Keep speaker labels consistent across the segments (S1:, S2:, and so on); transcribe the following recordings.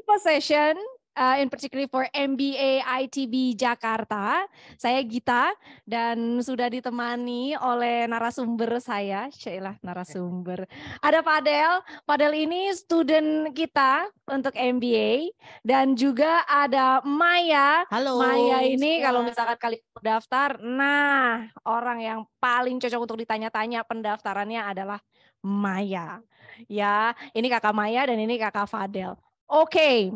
S1: info session, in particular for MBA ITB Jakarta. Saya Gita dan sudah ditemani oleh narasumber saya, Syailah narasumber. Ada Fadel. Fadel ini student kita untuk MBA dan juga ada Maya.
S2: Halo.
S1: Maya ini
S2: semua.
S1: kalau misalkan kalian mendaftar, nah orang yang paling cocok untuk ditanya-tanya pendaftarannya adalah Maya. Ya, ini kakak Maya dan ini kakak Fadel. Oke,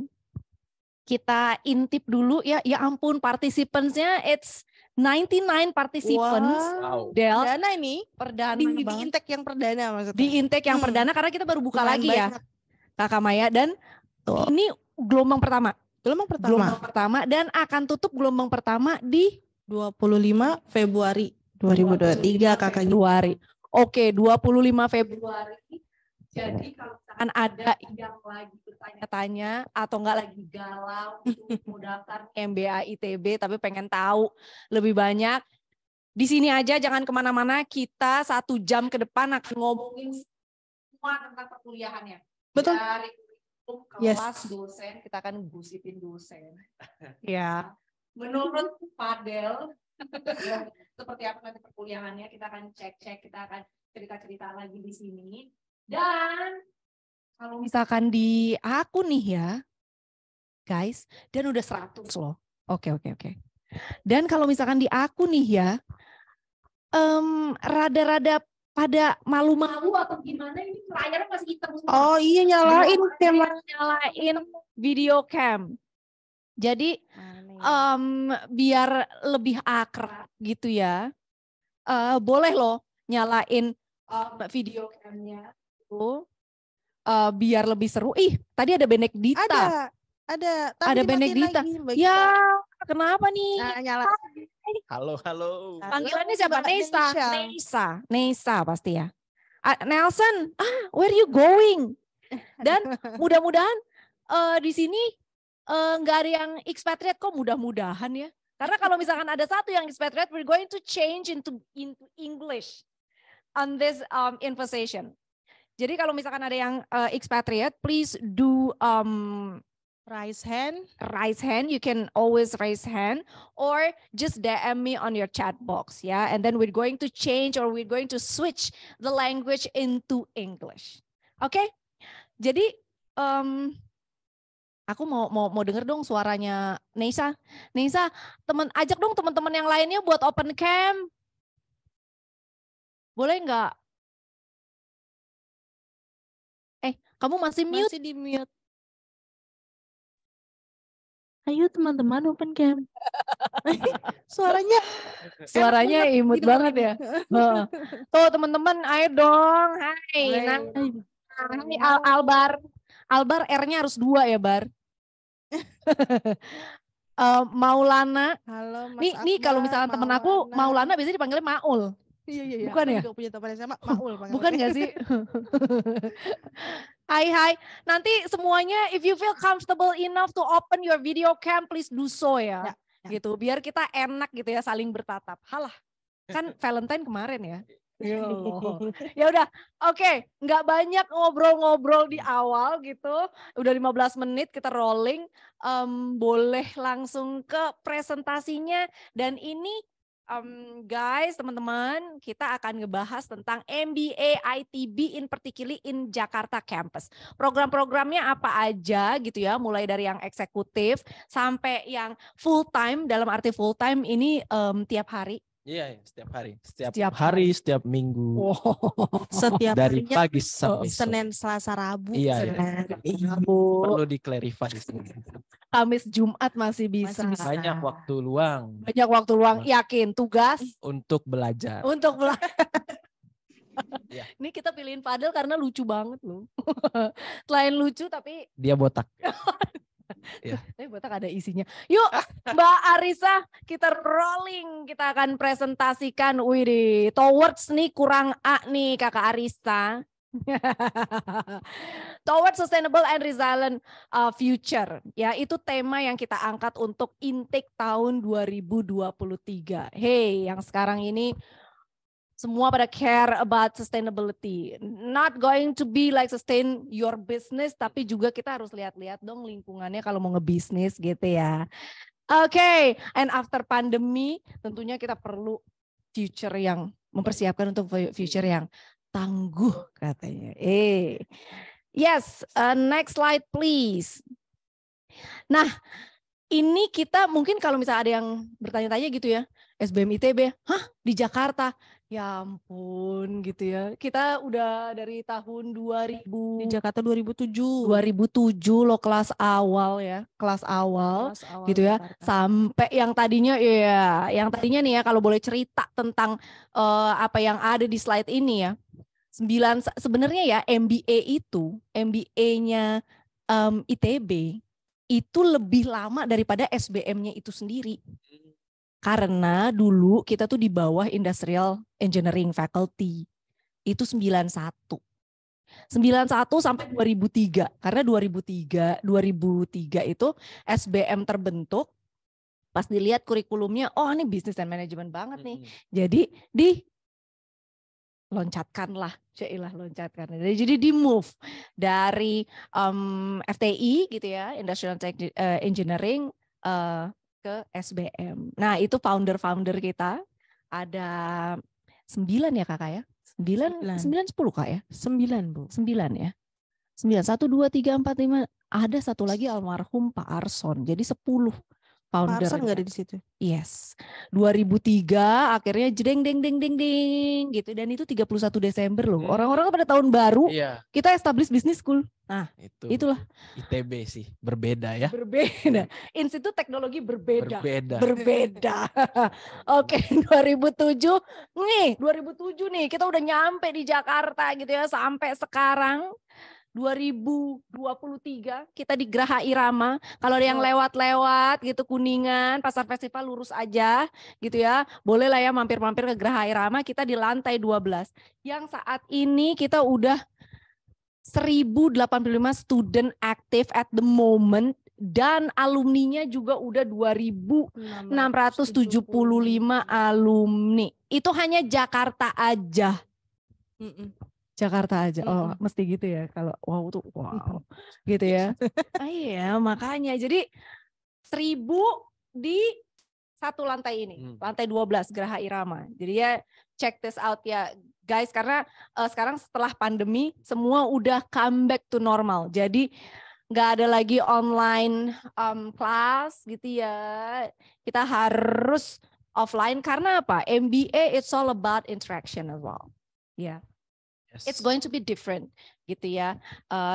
S1: kita intip dulu ya. Ya ampun, participants-nya it's 99 participants.
S2: Wow.
S1: Del,
S2: Perdana ini.
S1: perdana
S2: Di
S1: banget.
S2: intake yang perdana maksudnya.
S1: Di intake yang perdana karena kita baru buka
S2: Lumayan
S1: lagi ya,
S2: banyak.
S1: kakak Maya. Dan
S2: Tuh.
S1: ini gelombang pertama.
S2: Gelombang pertama.
S1: Dan akan tutup gelombang pertama di
S2: 25 Februari 2023 kakak
S1: Februari. Oke, 25 Februari. Jadi kalau misalkan ada yang lagi bertanya-tanya atau enggak lagi galau untuk mau daftar MBA ITB tapi pengen tahu lebih banyak, di sini aja, jangan kemana-mana. Kita 1 jam ke depan akan ngomongin semua tentang perkuliahannya.
S2: Betul.
S1: Dari kelas dosen, kita akan gosipin dosen. Ya, menurut Fadel, seperti apa nanti perkuliahannya, kita akan cek-cek, kita akan cerita-cerita lagi di sini. Dan kalau misalkan di aku nih ya, guys, dan udah 100 loh. Oke. Dan kalau misalkan di aku nih ya, rada-rada pada malu-malu atau gimana, ini layarnya masih hitam semua.
S2: Oh iya, nyalain
S1: Nyalain video cam. Jadi biar lebih akrab gitu ya, boleh loh nyalain video camnya tuh, biar lebih seru. Ih, tadi ada Benedikta. Ada Benedikta. Ya, kenapa nih?
S2: Nah, nyala.
S3: Halo.
S1: Panggilannya siapa? Nesa pasti ya. Nelson, where you going? Dan mudah-mudahan di sini nggak ada yang expatriate kok, mudah-mudahan ya. Karena kalau misalkan ada satu yang expatriate, we're going to change into English on this info session. Jadi kalau misalkan ada yang expatriate, please do
S2: raise hand.
S1: You can always raise hand or just DM me on your chat box ya. And then we're going to change or we're going to switch the language into English. Oke? Jadi aku mau denger dong suaranya Nesa. Nesa, ajak dong teman-teman yang lainnya buat open cam. Boleh nggak? Kamu masih mute?
S2: Masih di mute.
S4: Ayo teman-teman open cam.
S1: Suaranya imut banget ya. Tuh teman-teman, ayo dong. Hai. Hai Albar. Albar R-nya harus 2 ya, Bar. Maulana.
S2: Halo Mas
S1: Nih kalau misalkan temen aku Maulana biasanya dipanggilnya Maul.
S2: Iya.
S1: Bukan ya?
S2: Juga punya teman yang sama Maul.
S1: Bukan nggak sih? Hai. Nanti semuanya if you feel comfortable enough to open your video cam, please do so ya. Gitu. Biar kita enak gitu ya saling bertatap. Halah. Kan Valentine kemarin ya. Ya udah, oke. Nggak banyak ngobrol-ngobrol di awal gitu. Udah 15 menit kita rolling. Boleh langsung ke presentasinya. Dan ini guys, teman-teman, kita akan ngebahas tentang MBA ITB in particularly in Jakarta campus. Program-programnya apa aja gitu ya, mulai dari yang eksekutif sampai yang full time. Dalam arti full time ini tiap hari.
S3: Iya, setiap hari. Setiap hari, setiap minggu.
S2: Setiap
S3: dari
S2: harinya,
S3: pagi sampai
S2: Senin, Selasa, Rabu.
S3: Iya. Perlu di-clarify.
S1: Kamis, Jumat masih bisa.
S3: Banyak waktu luang.
S1: Yakin, tugas.
S3: Untuk belajar.
S1: Ya. Ini kita pilihin Fadel karena lucu banget loh. Selain lucu tapi.
S3: Dia botak. Ya.
S1: Tapi botak ada isinya. Yuk Mbak Arisa, kita rolling. Kita akan presentasikan. Wih, towards nih kurang A nih Kakak Arisa. Towards sustainable and resilient future. Ya, itu tema yang kita angkat untuk intake tahun 2023. Hey, yang sekarang ini Semua pada care about sustainability. Not going to be like sustain your business, tapi juga kita harus lihat-lihat dong lingkungannya kalau mau ngebisnis gitu ya. Oke, and after pandemi tentunya kita perlu future yang mempersiapkan untuk future yang tangguh katanya. Yes, next slide please. Nah, ini kita mungkin kalau misalnya ada yang bertanya-tanya gitu ya, SBM ITB, di Jakarta? Ya ampun gitu ya. Kita udah dari tahun 2000
S2: Di Jakarta 2007.
S1: 2007 loh kelas awal ya, kelas awal gitu ya.
S2: Jakarta.
S1: Sampai yang tadinya nih ya kalau boleh cerita tentang apa yang ada di slide ini ya. Sebenarnya ya MBA-nya ITB itu lebih lama daripada SBM-nya itu sendiri. Karena dulu kita tuh di bawah Industrial Engineering Faculty. Itu 91 sampai 2003. Karena 2003 itu SBM terbentuk. Pas dilihat kurikulumnya, oh ini bisnis dan manajemen banget nih. Jadi loncatkan. Jadi di move dari FTI gitu ya, Industrial Engineering ke SBM. Nah itu founder kita ada 9 ya kakak ya, 9 10 kak ya, 9 bu, 9 ya, 9 1 2 3 4 5 ada satu lagi almarhum Pak Arson, jadi 10 founder.
S2: Pak Arson nggak ada di situ.
S1: Yes, 2003 akhirnya jedeng deng gitu, dan itu 31 Desember loh. Orang-orang pada tahun baru kita establish business school. Nah, itulah
S3: ITB sih, berbeda ya.
S1: Berbeda. Institut Teknologi berbeda. Oke, 2007 nih kita udah nyampe di Jakarta gitu ya, sampai sekarang 2023 kita di Geraha Irama. Kalau ada yang lewat-lewat gitu Kuningan, Pasar Festival lurus aja gitu ya. Boleh lah ya mampir-mampir ke Geraha Irama, kita di lantai 12. Yang saat ini kita udah 1085 student active at the moment, dan alumninya juga udah 2.675 alumni. Itu hanya Jakarta aja. Jakarta aja. Oh, mesti gitu ya kalau wow gitu ya. Iya, makanya jadi 1000 di satu lantai ini, lantai 12 Geraha Irama. Jadi ya check this out ya guys, karena sekarang setelah pandemi semua udah come back to normal. Jadi nggak ada lagi online class gitu ya. Kita harus offline karena apa? MBA it's all about interaction as well. Ya. Yeah. It's going to be different gitu ya.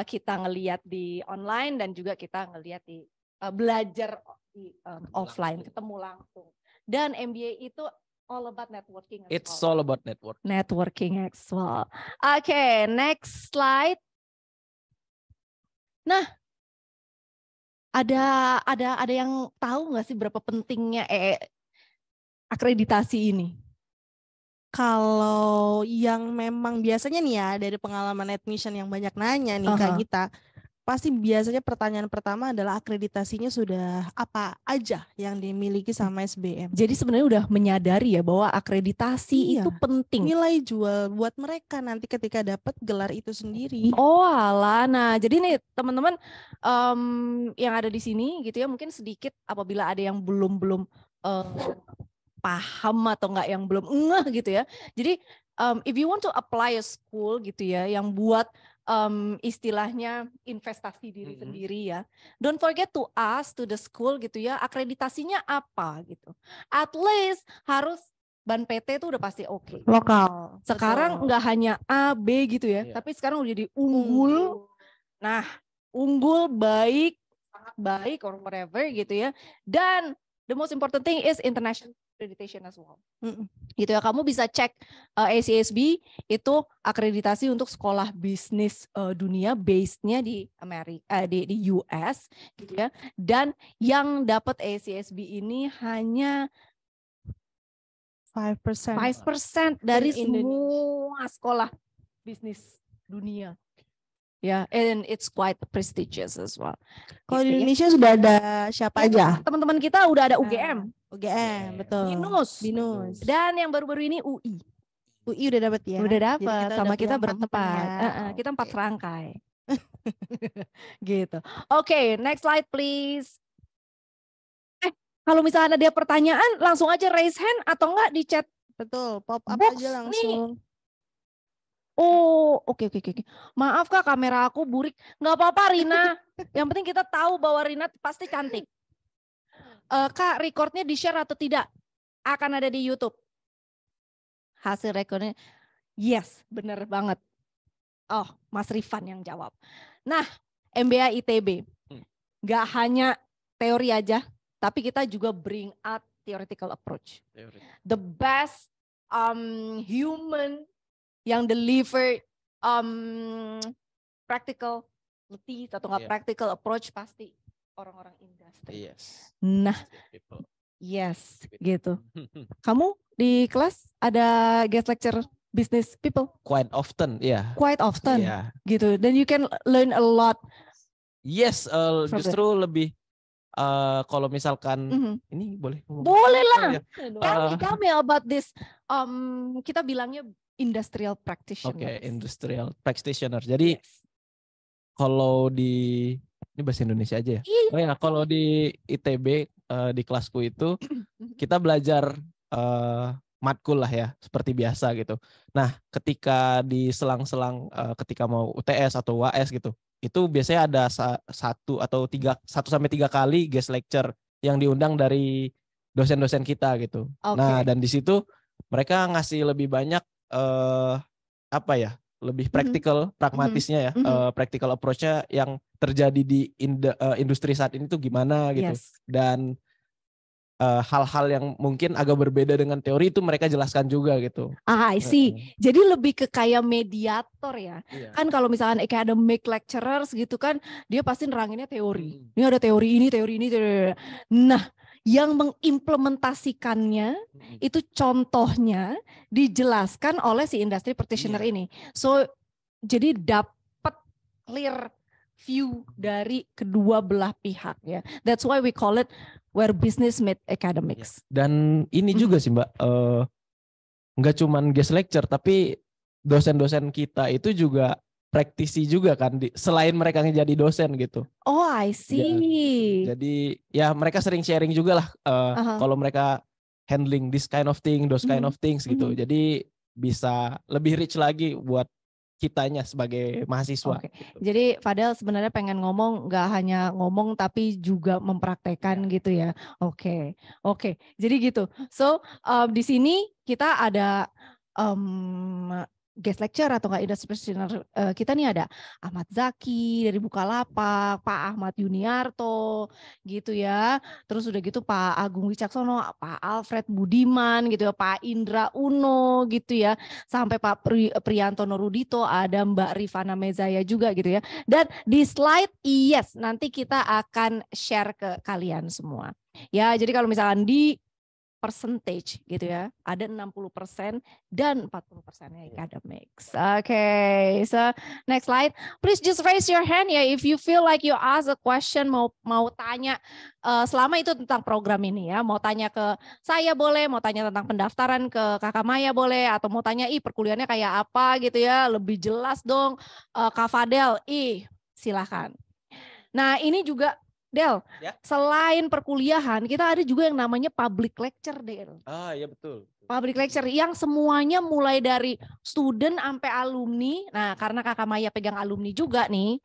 S1: Kita ngelihat di online dan juga kita ngelihat di belajar di offline, ketemu langsung. Dan MBA itu all about networking.
S3: It's all about
S1: networking as well. Oke, next slide. Nah, ada yang tahu nggak sih berapa pentingnya akreditasi ini?
S2: Kalau yang memang biasanya nih ya dari pengalaman admission yang banyak nanya nih Kak Gita, pasti biasanya pertanyaan pertama adalah akreditasinya sudah apa aja yang dimiliki sama SBM.
S1: Jadi sebenarnya udah menyadari ya bahwa akreditasi itu penting.
S2: Nilai jual buat mereka nanti ketika dapat gelar itu sendiri.
S1: Oh alah, nah jadi nih teman-teman yang ada di sini gitu ya, mungkin sedikit apabila ada yang belum paham atau enggak yang belum ngeh gitu ya. Jadi if you want to apply a school gitu ya yang buat istilahnya investasi diri sendiri ya. Don't forget to ask to the school gitu ya, akreditasinya apa gitu. At least harus ban PT itu udah pasti oke.
S2: Lokal.
S1: Sekarang enggak hanya A, B gitu ya, tapi sekarang udah jadi unggul. Nah, unggul, baik, sangat baik or whatever gitu ya. Dan the most important thing is international accreditation as well. Gitu ya, kamu bisa cek ACSB itu akreditasi untuk sekolah bisnis dunia, base-nya di Amerika, di US gitu ya. Dan yang dapat ACSB ini hanya
S2: 5%
S1: dari semua sekolah bisnis dunia. Ya, and it's quite prestigious as well.
S2: Kalau di Indonesia sudah ada siapa aja?
S1: Teman-teman kita udah ada UGM.
S2: UGM, betul.
S1: BINUS. Dan yang baru-baru ini UI.
S2: UI udah dapat ya.
S1: Udah
S2: Jadi
S1: dapat sama
S2: udah
S1: kita
S2: punya 4 tempat
S1: berempat.
S2: ya.
S1: Kita 4
S2: Oke.
S1: serangkai. Gitu. Oke, next slide please. Kalau misalnya ada pertanyaan, langsung aja raise hand atau enggak di chat
S2: Betul, pop up
S1: box
S2: aja
S1: nih.
S2: langsung.
S1: Oh, oke. Maaf Kak, kamera aku burik. Nggak apa-apa Rina. Yang penting kita tahu bahwa Rina pasti cantik. Kak, recordnya di-share atau tidak? Akan ada di YouTube. Hasil recordnya, yes, bener banget. Oh, Mas Rifan yang jawab. Nah, MBA ITB. Nggak hanya teori aja, tapi kita juga bring out theoretical approach. The best human yang deliver practicality atau nggak practical approach pasti orang-orang industri.
S3: Yes.
S1: Nah, yes, gitu. Kamu di kelas ada guest lecture business people?
S3: Quite often, ya.
S1: Quite often,
S3: Yeah.
S1: gitu. Then you can learn a lot.
S3: Yes, justru lebih kalau misalkan ini boleh ngomong?
S1: Boleh lah.
S3: Oh, ya.
S1: Tell me about this. Kita bilangnya industrial practitioner.
S3: Oke, industrial practitioner. Jadi kalau di ini bahasa Indonesia aja ya. Oh ya, kalau di ITB di kelasku itu kita belajar matkul lah ya, seperti biasa gitu. Nah, ketika di selang-selang ketika mau UTS atau UAS gitu, itu biasanya ada 1 sampai 3 kali guest lecture yang diundang dari dosen-dosen kita gitu. Nah, dan di situ mereka ngasih lebih banyak lebih practical, pragmatisnya ya, practical approach-nya yang terjadi di industri saat ini tuh gimana gitu. Dan hal-hal yang mungkin agak berbeda dengan teori itu mereka jelaskan juga gitu.
S1: I see. Jadi lebih ke kayak mediator ya. Kan kalau misalkan academic lecturers gitu kan, dia pasti neranginnya teori. Ini ada teori ini. Nah, yang mengimplementasikannya itu contohnya dijelaskan oleh si industry practitioner ini. So, jadi dapat clear view dari kedua belah pihak ya. That's why we call it where business meet academics.
S3: Dan ini juga sih Mbak, nggak cuman guest lecture, tapi dosen-dosen kita itu juga praktisi juga kan, selain mereka jadi dosen gitu.
S1: Oh, I see.
S3: Jadi ya mereka sering sharing juga lah kalau mereka handling this kind of thing, those kind of things gitu. Jadi bisa lebih rich lagi buat kitanya sebagai mahasiswa.
S1: Gitu. Jadi Fadel sebenarnya pengen ngomong, nggak hanya ngomong tapi juga mempraktekkan gitu ya. Oke. Jadi gitu. So di sini kita ada guest lecture atau enggak industry practitioner kita nih ada Ahmad Zaki dari Bukalapak, Pak Ahmad Yuniarto gitu ya. Terus udah gitu Pak Agung Wicaksono, Pak Alfred Budiman gitu ya, Pak Indra Uno gitu ya. Sampai Pak Priyanto Norudito, ada Mbak Rifana Mezaya juga gitu ya. Dan di slide nanti kita akan share ke kalian semua. Ya, jadi kalau misalkan di percentage gitu ya, ada 60% dan 40%-nya academics. Okay, so next slide. Please just raise your hand ya if you feel like you ask a question, mau tanya selama itu tentang program ini ya, mau tanya ke saya boleh, mau tanya tentang pendaftaran ke Kakak Maya boleh, atau mau tanya perkuliahannya kayak apa gitu ya, lebih jelas dong Kak Fadel, silahkan. Nah ini juga Del, selain perkuliahan, kita ada juga yang namanya public lecture, Del.
S3: Iya betul.
S1: Public lecture yang semuanya mulai dari student sampai alumni. Nah, karena Kakak Maya pegang alumni juga nih,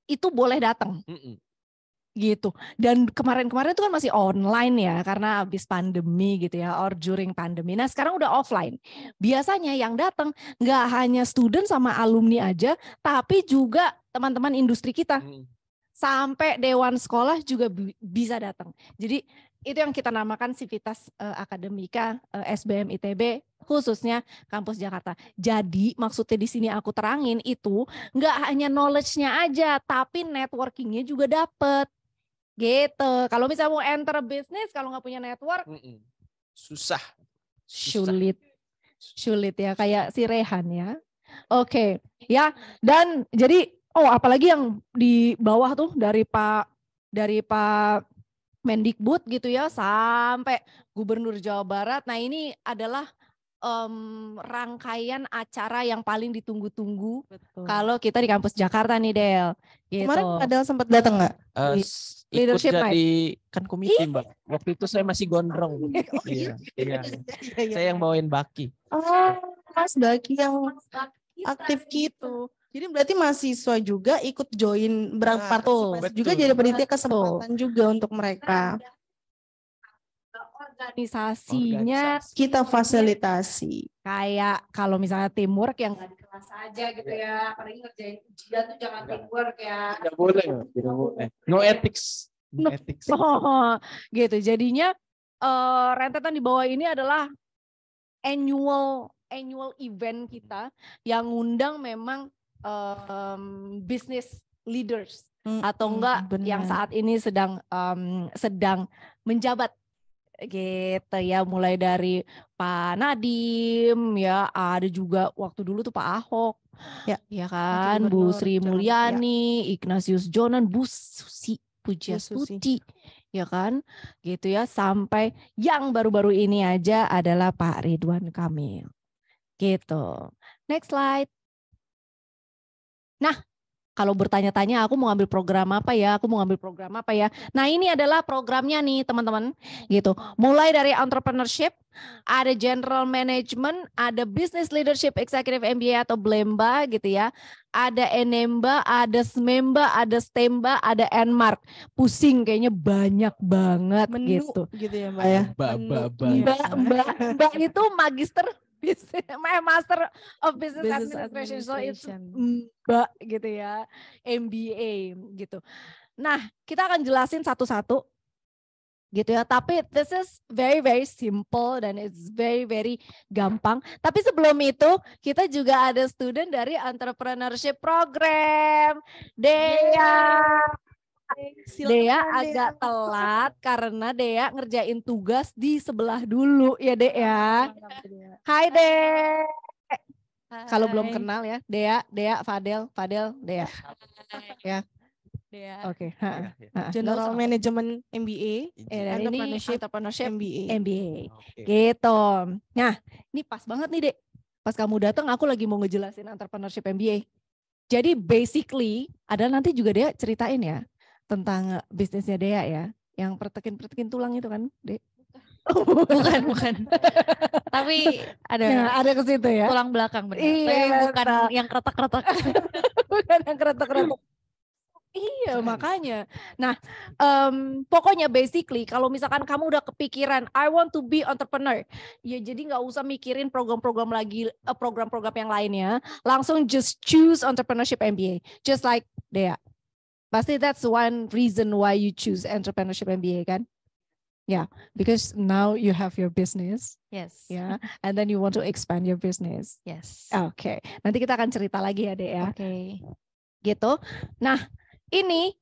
S1: itu boleh datang. Gitu. Dan kemarin-kemarin itu kan masih online ya, karena habis pandemi gitu ya, or during pandemi. Nah, sekarang udah offline. Biasanya yang datang nggak hanya student sama alumni aja, tapi juga teman-teman industri kita. Sampai dewan sekolah juga bisa datang. Jadi itu yang kita namakan Civitas Akademika SBM ITB, khususnya kampus Jakarta. Jadi maksudnya di sini aku terangin itu nggak hanya knowledge-nya aja, tapi networking-nya juga dapet. Gitu. Kalau misalnya mau enter bisnis, kalau nggak punya network,
S3: susah.
S1: Sulit ya, kayak si Rehan ya. Oke, ya. Dan jadi apalagi yang di bawah tuh dari Pak Mendikbud gitu ya sampai Gubernur Jawa Barat. Nah ini adalah rangkaian acara yang paling ditunggu-tunggu
S2: Betul.
S1: kalau kita di kampus Jakarta nih Del. Gitu.
S2: Kemarin Padel sempat datang nggak?
S3: Ikut
S1: Leadership
S3: jadi kan komite Mbak. Waktu itu saya masih gondrong. Iya. Saya yang bawain baki.
S2: Oh, Mas Baki yang aktif gitu. Jadi berarti mahasiswa juga ikut join berpartisipasi juga, jadi panitia, kesempatan juga untuk mereka.
S1: Organisasinya
S2: Kita fasilitasi.
S1: kayak kalau misalnya teamwork yang nggak di kelas aja gitu ya, apalagi ngerjain ujian tuh jangan teamwork ya.
S3: Tidak boleh. No ethics. No ethics.
S1: Oh, gitu. Jadinya rentetan di bawah ini adalah annual event kita yang ngundang memang business leaders atau enggak yang saat ini sedang menjabat gitu ya, mulai dari Pak Nadiem ya, ada juga waktu dulu tuh Pak Ahok ya kan, Bu Sri Mulyani, Ignatius Jonan, Bu Susi Pujiastuti ya kan, gitu ya, sampai yang baru-baru ini aja adalah Pak Ridwan Kamil gitu. Next slide. Nah, kalau bertanya-tanya aku mau ambil program apa ya, Nah ini adalah programnya nih teman-teman gitu. Mulai dari entrepreneurship, ada general management, ada business leadership executive MBA atau BLEMBA gitu ya. Ada ENEMBA, ada SMEMBA, ada STEMBA, ada ENMARK. Pusing kayaknya banyak banget
S2: menu
S1: gitu
S2: ya Mbak ya.
S1: Mbak itu magister Master of Business Administration, so it's Mbak gitu ya, MBA gitu. Nah, kita akan jelasin satu-satu gitu ya, tapi this is very very simple dan it's very very gampang. Tapi sebelum itu kita juga ada student dari entrepreneurship program, Dea. Dea agak telat karena Dea ngerjain tugas di sebelah dulu ya Dea ya. Hai Dea. Kalau belum kenal ya, Dea, Fadel, Dea. Ya.
S4: Dea.
S1: Oke.
S2: General Management MBA,
S1: dan ini entrepreneurship
S2: MBA.
S1: Gitu. Nah, ini pas banget nih Dek. Pas kamu datang aku lagi mau ngejelasin entrepreneurship MBA. Jadi basically ada nanti juga Dea ceritain ya tentang bisnisnya Dea ya, yang pertekin tulang itu kan, Dek?
S4: Bukan. Tapi ada
S1: ke situ ya.
S4: Tulang belakang benar.
S1: Iya,
S4: tapi bukan yang kretek-kretek.
S1: Bukan yang kretek-kretek. Iya makanya. Nah, pokoknya basically kalau misalkan kamu udah kepikiran I want to be entrepreneur, ya jadi nggak usah mikirin program-program lagi, program-program yang lainnya, langsung just choose entrepreneurship MBA, just like Dea. Pasti that's one reason why you choose entrepreneurship MBA kan? Yeah, because now you have your business.
S4: Yes.
S1: Yeah, and then you want to expand your business.
S4: Yes.
S1: Okay. Nanti kita akan cerita lagi ya, Dek ya.
S4: Oke.
S1: Gitu. Nah, ini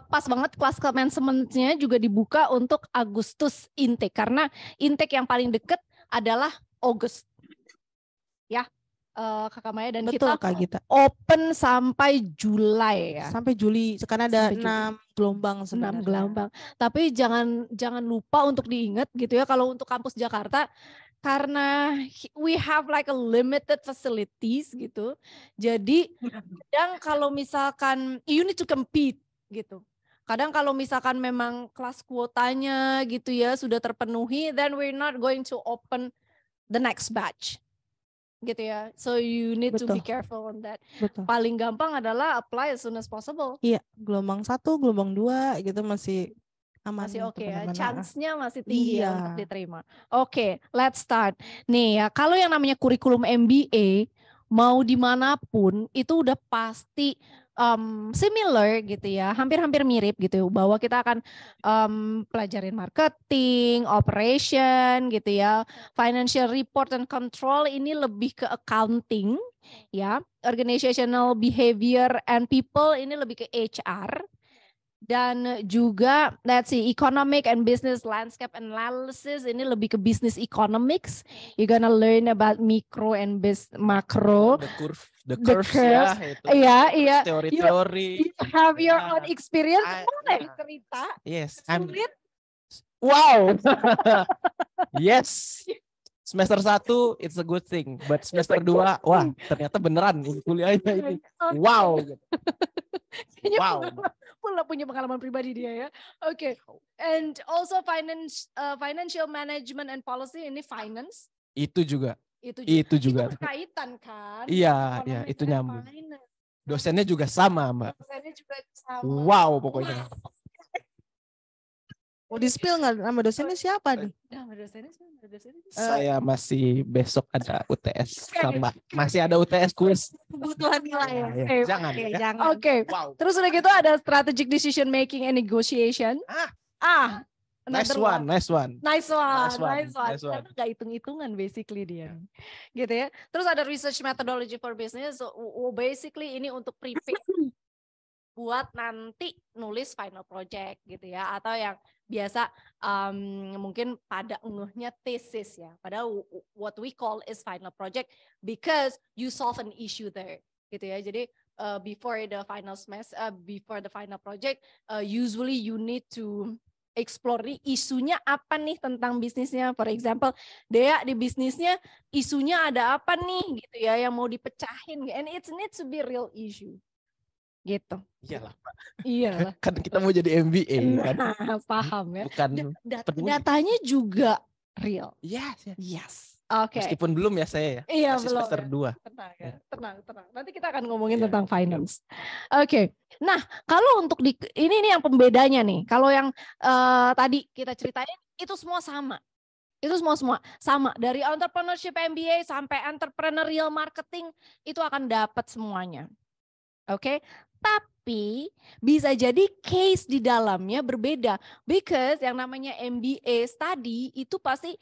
S1: pas banget kelas commencement-nya juga dibuka untuk Agustus intake karena intake yang paling deket adalah Agustus. Ya. Kakak Maya dan
S2: Betul,
S1: kita open sampai Juli ya.
S2: Sampai Juli. Sekarang ada 6 gelombang sebenarnya.
S1: 6 gelombang. Tapi jangan lupa untuk diingat gitu ya kalau untuk kampus Jakarta karena we have like a limited facilities gitu. Jadi kadang kalau misalkan you need to compete gitu. Kadang kalau misalkan memang kelas kuotanya gitu ya sudah terpenuhi, then we're not going to open the next batch. Gitu ya, so you need to be careful on that.
S2: Betul.
S1: Paling gampang adalah apply as soon as possible.
S2: Iya, gelombang 1, gelombang 2 gitu masih aman.
S1: Masih oke ya, chance-nya masih tinggi ya untuk diterima. Oke, let's start. Nih ya, kalau yang namanya kurikulum MBA, mau dimanapun itu udah pasti similar gitu ya, hampir-hampir mirip gitu, bahwa kita akan pelajarin marketing, operation gitu ya, financial report and control ini lebih ke accounting ya, organizational behavior and people ini lebih ke HR. Dan juga let's see, economic and business landscape analysis ini lebih ke business economics. You're gonna learn about micro and macro.
S3: The curves ya.
S1: Iya.
S3: Teori-teori.
S1: You have your own experience. Boleh cerita?
S3: Yes.
S1: Sulit.
S3: Wow. Yes. semester 1 it's a good thing, but semester 2 wah ternyata beneran ini kuliahnya ini. Wow.
S1: Kayaknya
S3: Wow.
S1: punya pengalaman pribadi dia ya. Oke. And also financial management and policy, ini finance.
S3: Itu juga.
S1: Itu
S3: juga.
S1: Itu berkaitan kan?
S3: Iya, itu nyambung.
S1: Finance.
S3: Dosennya juga sama, Mbak.
S1: Dosennya juga sama.
S3: Wow, pokoknya.
S2: Mau di-spill nggak nama dosennya siapa nih?
S1: Nama dosennya siapa?
S3: Saya masih besok ada UTS sama masih ada UTS kuis.
S1: Kebutuhan nilai ya.
S3: Jangan.
S1: Okay,
S3: ya.
S1: jangan. Oke.
S3: Wow.
S1: Terus udah gitu ada strategic decision making and negotiation.
S3: Nice one.
S1: Karena gak hitung-hitungan basically dia. Gitu ya. Terus ada research methodology for business. So basically ini untuk prepare buat nanti nulis final project gitu ya. Atau yang biasa mungkin pada ngehnya thesis ya. Padahal what we call is final project because you solve an issue there. Gitu ya. Jadi before the final semester, before the final project, usually you need to explore isunya apa nih tentang bisnisnya. For example, Dea di bisnisnya isunya ada apa nih gitu ya yang mau dipecahin. And it needs to be real issue. Gitu.
S3: Iyalah, Pak.
S1: Iyalah.
S3: Kan kita mau jadi MBA kan.
S1: Paham ya.
S3: Bukan
S1: datanya juga real.
S3: Yes.
S1: Oke.
S3: Meskipun belum ya saya ya.
S1: Iya,
S3: masih
S1: belum.
S3: semester 2.
S1: Tenang. Nanti kita akan ngomongin tentang finance. Oke. Nah, kalau untuk ini yang pembedanya nih. Kalau yang tadi kita ceritain itu semua sama. Itu semua sama. Dari entrepreneurship MBA sampai entrepreneurial marketing itu akan dapat semuanya. Oke. Tapi bisa jadi case di dalamnya berbeda because yang namanya MBA study itu pasti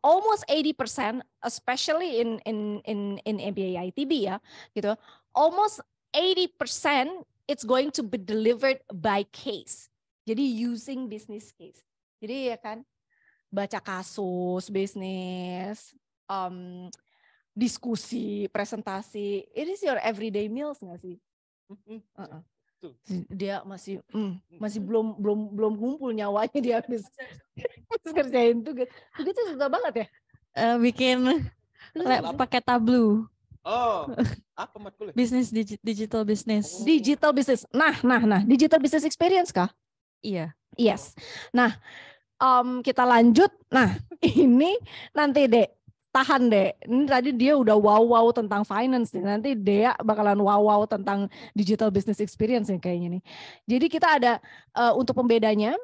S1: almost 80%, especially in MBA ITB ya, gitu. Almost 80% it's going to be delivered by case. Jadi using business case. Jadi ya kan baca kasus bisnis, diskusi, presentasi. It is your everyday meals nggak sih? Dia masih belum ngumpul nyawanya dia habis kerjain tugas. Tugasnya susah banget ya.
S4: Bikin pakai Tableau.
S3: Oh, apa matkulnya?
S4: Digital business.
S1: Digital business. Nah, digital business experience kah?
S4: Iya.
S1: Yes. Nah, kita lanjut. Nah, ini nanti tahan deh. Ini tadi dia udah wow tentang finance nih. Nanti Dea bakalan wow tentang digital business experience nih kayaknya nih. Jadi kita ada untuk pembedanya,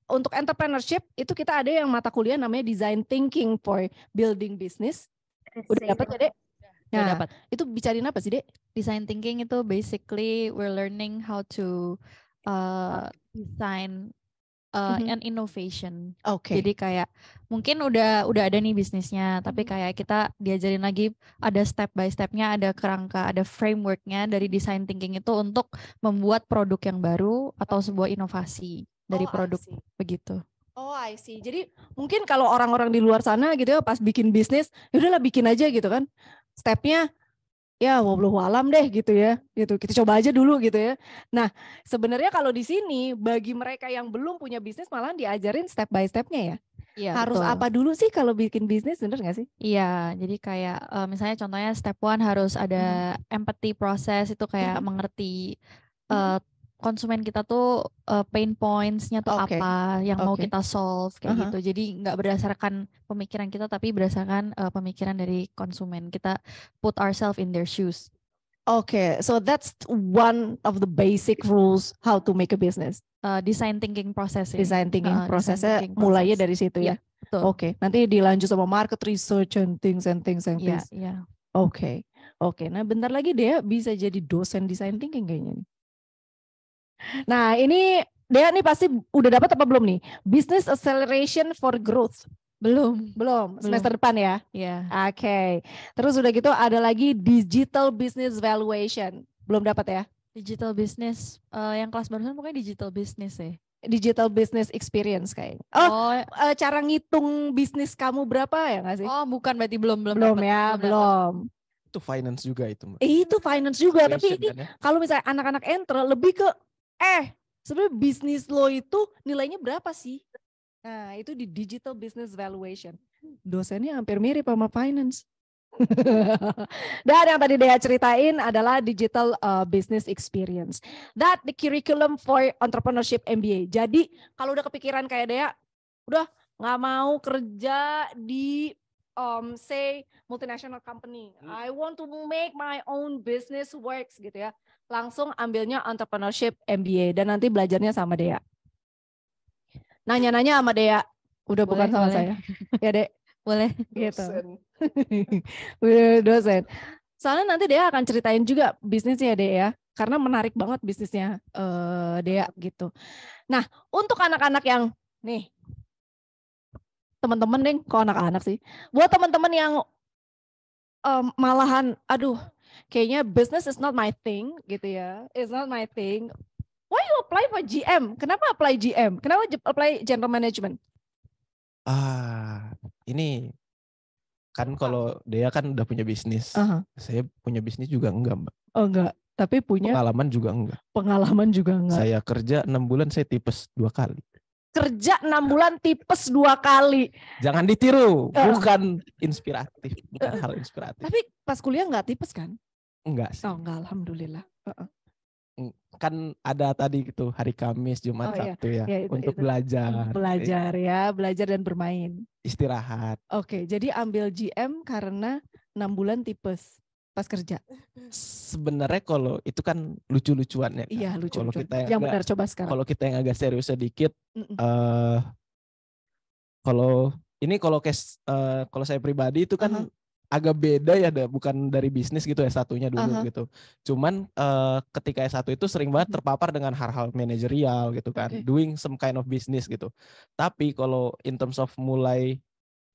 S1: untuk entrepreneurship itu kita ada yang mata kuliah namanya design thinking for building business. Udah dapat ya, Dek?
S4: Udah dapat.
S1: Itu bicarain apa sih, Dek?
S4: Design thinking itu basically we're learning how to design and innovation.
S1: Oke.
S4: Jadi kayak mungkin udah ada nih bisnisnya, tapi kayak kita diajarin lagi ada step by stepnya, ada kerangka, ada frameworknya dari design thinking itu untuk membuat produk yang baru atau sebuah inovasi dari produk begitu.
S1: Oh, I see. Jadi mungkin kalau orang-orang di luar sana gitu ya pas bikin bisnis, ya udahlah bikin aja gitu kan. Stepnya ya wallahu alam deh gitu ya, gitu. Kita coba aja dulu gitu ya. Nah, sebenarnya kalau di sini bagi mereka yang belum punya bisnis malah diajarin step by stepnya ya.
S4: Iya,
S1: harus
S4: betul.
S1: apa dulu sih kalau bikin bisnis, bener nggak sih?
S4: Iya, jadi kayak misalnya contohnya step 1 harus ada empathy proses, itu kayak mengerti konsumen kita tuh pain points-nya tuh apa yang mau kita solve kayak gitu. Jadi nggak berdasarkan pemikiran kita tapi berdasarkan pemikiran dari konsumen. Kita put ourselves in their shoes.
S1: Okay, so that's one of the basic rules how to make a business.
S4: Design thinking process.
S1: Design thinking prosesnya mulainya dari situ ya. Oke, nanti dilanjut sama market research and things.
S4: Iya.
S1: Oke. Nah bentar lagi dia bisa jadi dosen design thinking kayaknya nih. Nah ini Dea nih pasti udah dapat apa belum nih? Business Acceleration for Growth. Belum. Semester depan ya?
S4: Iya.
S1: Oke. Terus udah gitu ada lagi Digital Business Valuation. Belum dapat ya?
S4: Digital Business, yang kelas barusan pokoknya Digital Business ya?
S1: Digital Business Experience kayaknya. Cara ngitung bisnis kamu berapa ya nggak sih?
S4: Oh bukan, berarti belum.
S1: Belum.
S3: Itu finance juga itu, Mbak.
S1: Itu finance juga, tapi ini
S3: kan, ya?
S1: kalau misalnya anak-anak enter lebih ke sebenarnya bisnis lo itu nilainya berapa sih? Nah, itu di Digital Business Valuation. Dosennya hampir mirip sama finance. Dan yang tadi Dea ceritain adalah digital business experience. That the curriculum for entrepreneurship MBA. Jadi kalau udah kepikiran kayak Dea, udah nggak mau kerja di say multinational company. I want to make my own business works gitu ya. Langsung ambilnya entrepreneurship MBA dan nanti belajarnya sama Dea. Nanya-nanya sama Dea. Udah bukan sama saya. Ya Dek.
S4: Boleh.
S1: Gitu. Dosen. Soalnya nanti Dea akan ceritain juga bisnisnya Dea ya. Karena menarik banget bisnisnya Dea gitu. Nah untuk anak-anak yang nih. Teman-teman deh, kok anak-anak sih. Buat teman-teman yang malahan aduh kayaknya business is not my thing gitu ya. It's not my thing. Why you apply for GM? Kenapa apply GM? Kenapa apply general management?
S3: Ini kan kalau Dea kan udah punya bisnis. Saya punya bisnis juga enggak, Mbak.
S1: Oh enggak, tapi punya
S3: pengalaman juga enggak.
S1: Pengalaman juga enggak.
S3: Saya kerja 6 bulan saya tipes 2 kali.
S1: Kerja 6 bulan tipes 2 kali.
S3: Jangan ditiru, bukan inspiratif, bukan hal inspiratif.
S1: Tapi pas kuliah enggak tipes kan?
S3: Enggak sih.
S1: Oh enggak, alhamdulillah.
S3: Kan ada tadi gitu hari Kamis, Jumat, Sabtu ya untuk belajar.
S1: Belajar dan bermain.
S3: Istirahat.
S1: Oke, jadi ambil GM karena 6 bulan tipes pas kerja.
S3: Sebenarnya kalau itu kan lucu-lucuannya. Kan?
S1: Iya, lucu-lucuan.
S3: Kalau kita
S1: yang benar coba sekarang.
S3: Kalau kita yang agak serius sedikit, kalau case kalau saya pribadi itu kan agak beda ya, bukan dari bisnis gitu S1-nya dulu gitu. Cuman ketika S1 itu sering banget terpapar dengan hal-hal manajerial gitu kan, doing some kind of business gitu. Tapi kalau in terms of mulai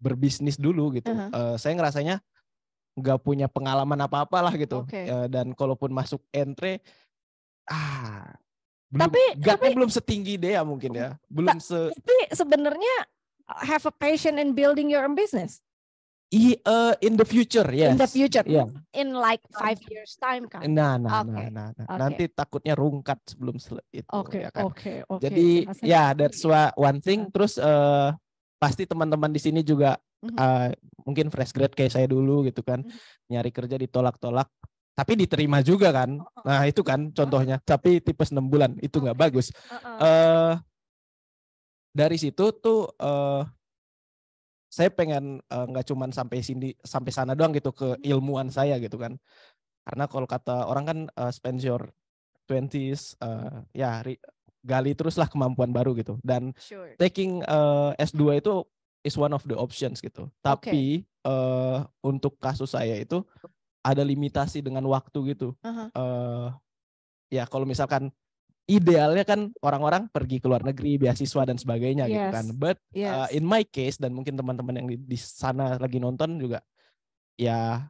S3: berbisnis dulu gitu, saya ngerasanya nggak punya pengalaman apa-apa lah gitu. Dan kalaupun masuk entry, belum setinggi Dea mungkin ya.
S1: Tapi sebenarnya have a passion in building your own business.
S3: In the future, yes.
S1: In the future,
S3: yeah.
S1: In like 5 years time kan.
S3: Nah. Nanti takutnya rungkat sebelum itu.
S1: Oke.
S3: Jadi that's one thing. Terus pasti teman-teman di sini juga mungkin fresh grad kayak saya dulu gitu kan, nyari kerja ditolak-tolak, tapi diterima juga kan. Nah itu kan contohnya. Tapi tipes 6 bulan itu nggak bagus. Dari situ tuh. Saya pengen nggak cuman sampai sana doang gitu ke ilmuwan saya gitu kan, karena kalau kata orang kan spend your 20s gali teruslah kemampuan baru gitu, dan taking S2 itu is one of the options gitu. Tapi untuk kasus saya itu ada limitasi dengan waktu gitu. Ya kalau misalkan idealnya kan orang-orang pergi ke luar negeri, beasiswa dan sebagainya gitu kan. But in my case, dan mungkin teman-teman yang di sana lagi nonton juga, ya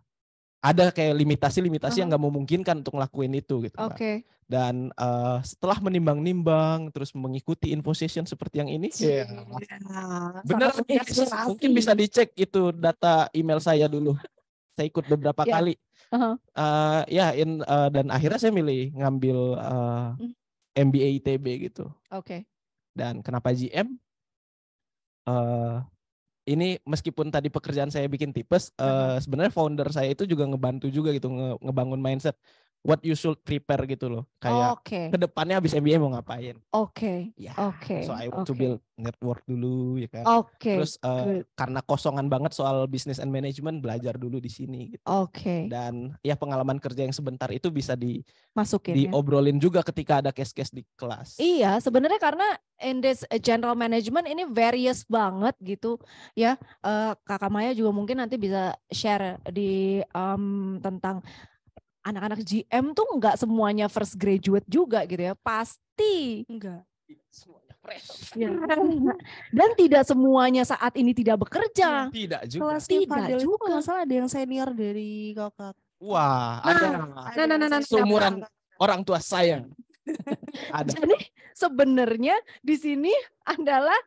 S3: ada kayak limitasi-limitasi yang nggak memungkinkan untuk ngelakuin itu gitu. Dan setelah menimbang-nimbang, terus mengikuti info session seperti yang ini, benar mungkin bisa dicek itu data email saya dulu. Saya ikut beberapa kali. Dan akhirnya saya milih ngambil MBA ITB gitu. Dan kenapa GM? Ini meskipun tadi pekerjaan saya bikin tipes, sebenarnya founder saya itu juga ngebantu juga gitu, ngebangun mindset what you should prepare gitu loh. Kayak kedepannya habis MBA mau ngapain? So I want to build network dulu ya kan. Terus karena kosongan banget soal business and management, belajar dulu di sini gitu. Dan ya pengalaman kerja yang sebentar itu bisa diobrolin juga ketika ada case-case di kelas.
S1: Iya, sebenarnya karena in this general management ini various banget gitu ya. Kakak Maya juga mungkin nanti bisa share di tentang anak-anak GM tuh nggak semuanya first graduate juga gitu ya, pasti
S2: enggak.
S3: Semuanya fresh.
S1: Dan tidak semuanya saat ini tidak bekerja.
S3: Tidak juga.
S2: Kelasnya Fadel itu kalau salah ada yang senior dari kakak.
S3: Wah, ada. Seumuran orang tua saya. Ada.
S1: Jadi sebenarnya di sini adalah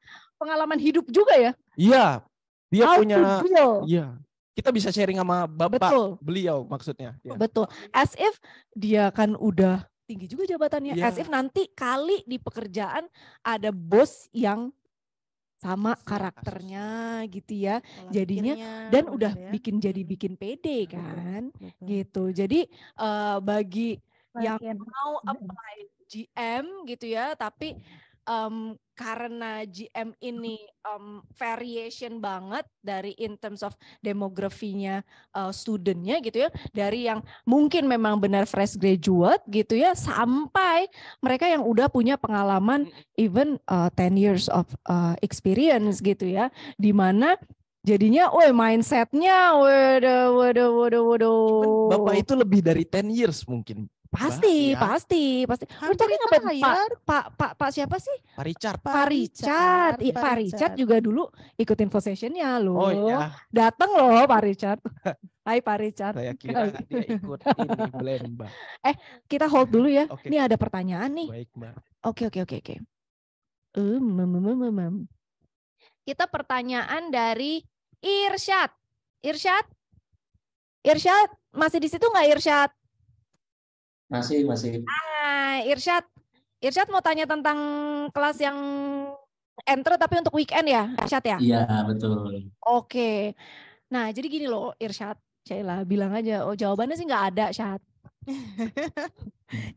S1: pengalaman hidup juga ya.
S3: Iya. Dia punya.
S1: Iya.
S3: Kita bisa sharing sama bapak beliau maksudnya.
S1: Betul. As if dia kan udah tinggi juga jabatannya. As if nanti kali di pekerjaan ada bos yang sama karakternya gitu ya. Jadinya dan udah bikin pede kan.
S2: Betul.
S1: Gitu. Jadi bagi yang mau apply GM gitu ya, tapi karena GM ini variation banget dari in terms of demografinya studentnya gitu ya, dari yang mungkin memang benar fresh graduate gitu ya, sampai mereka yang udah punya pengalaman even 10 years of experience gitu ya, di mana jadinya, mindsetnya, waduh.
S3: Bapak itu lebih dari 10 years mungkin.
S1: Pasti. We're talking about Pak siapa sih?
S3: Pak Richard.
S1: Pak Richard juga dulu ikutin sessionnya loh.
S3: Oh iya.
S1: Datang loh Pak Richard. Hai Pak Richard.
S3: Saya kira dia ikut ini Mbak.
S1: Kita hold dulu ya.
S3: Oke.
S1: Ini ada pertanyaan nih.
S3: Baik Mbak.
S1: Oke. Kita pertanyaan dari Irsyad. Irsyad, masih di situ nggak Irsyad?
S5: Masih.
S1: Irsyad mau tanya tentang kelas yang enter tapi untuk weekend ya, Irsyad ya?
S5: Iya, betul.
S1: Oke. Nah, jadi gini loh Irsyad. Cailah bilang aja, jawabannya sih nggak ada, Syad.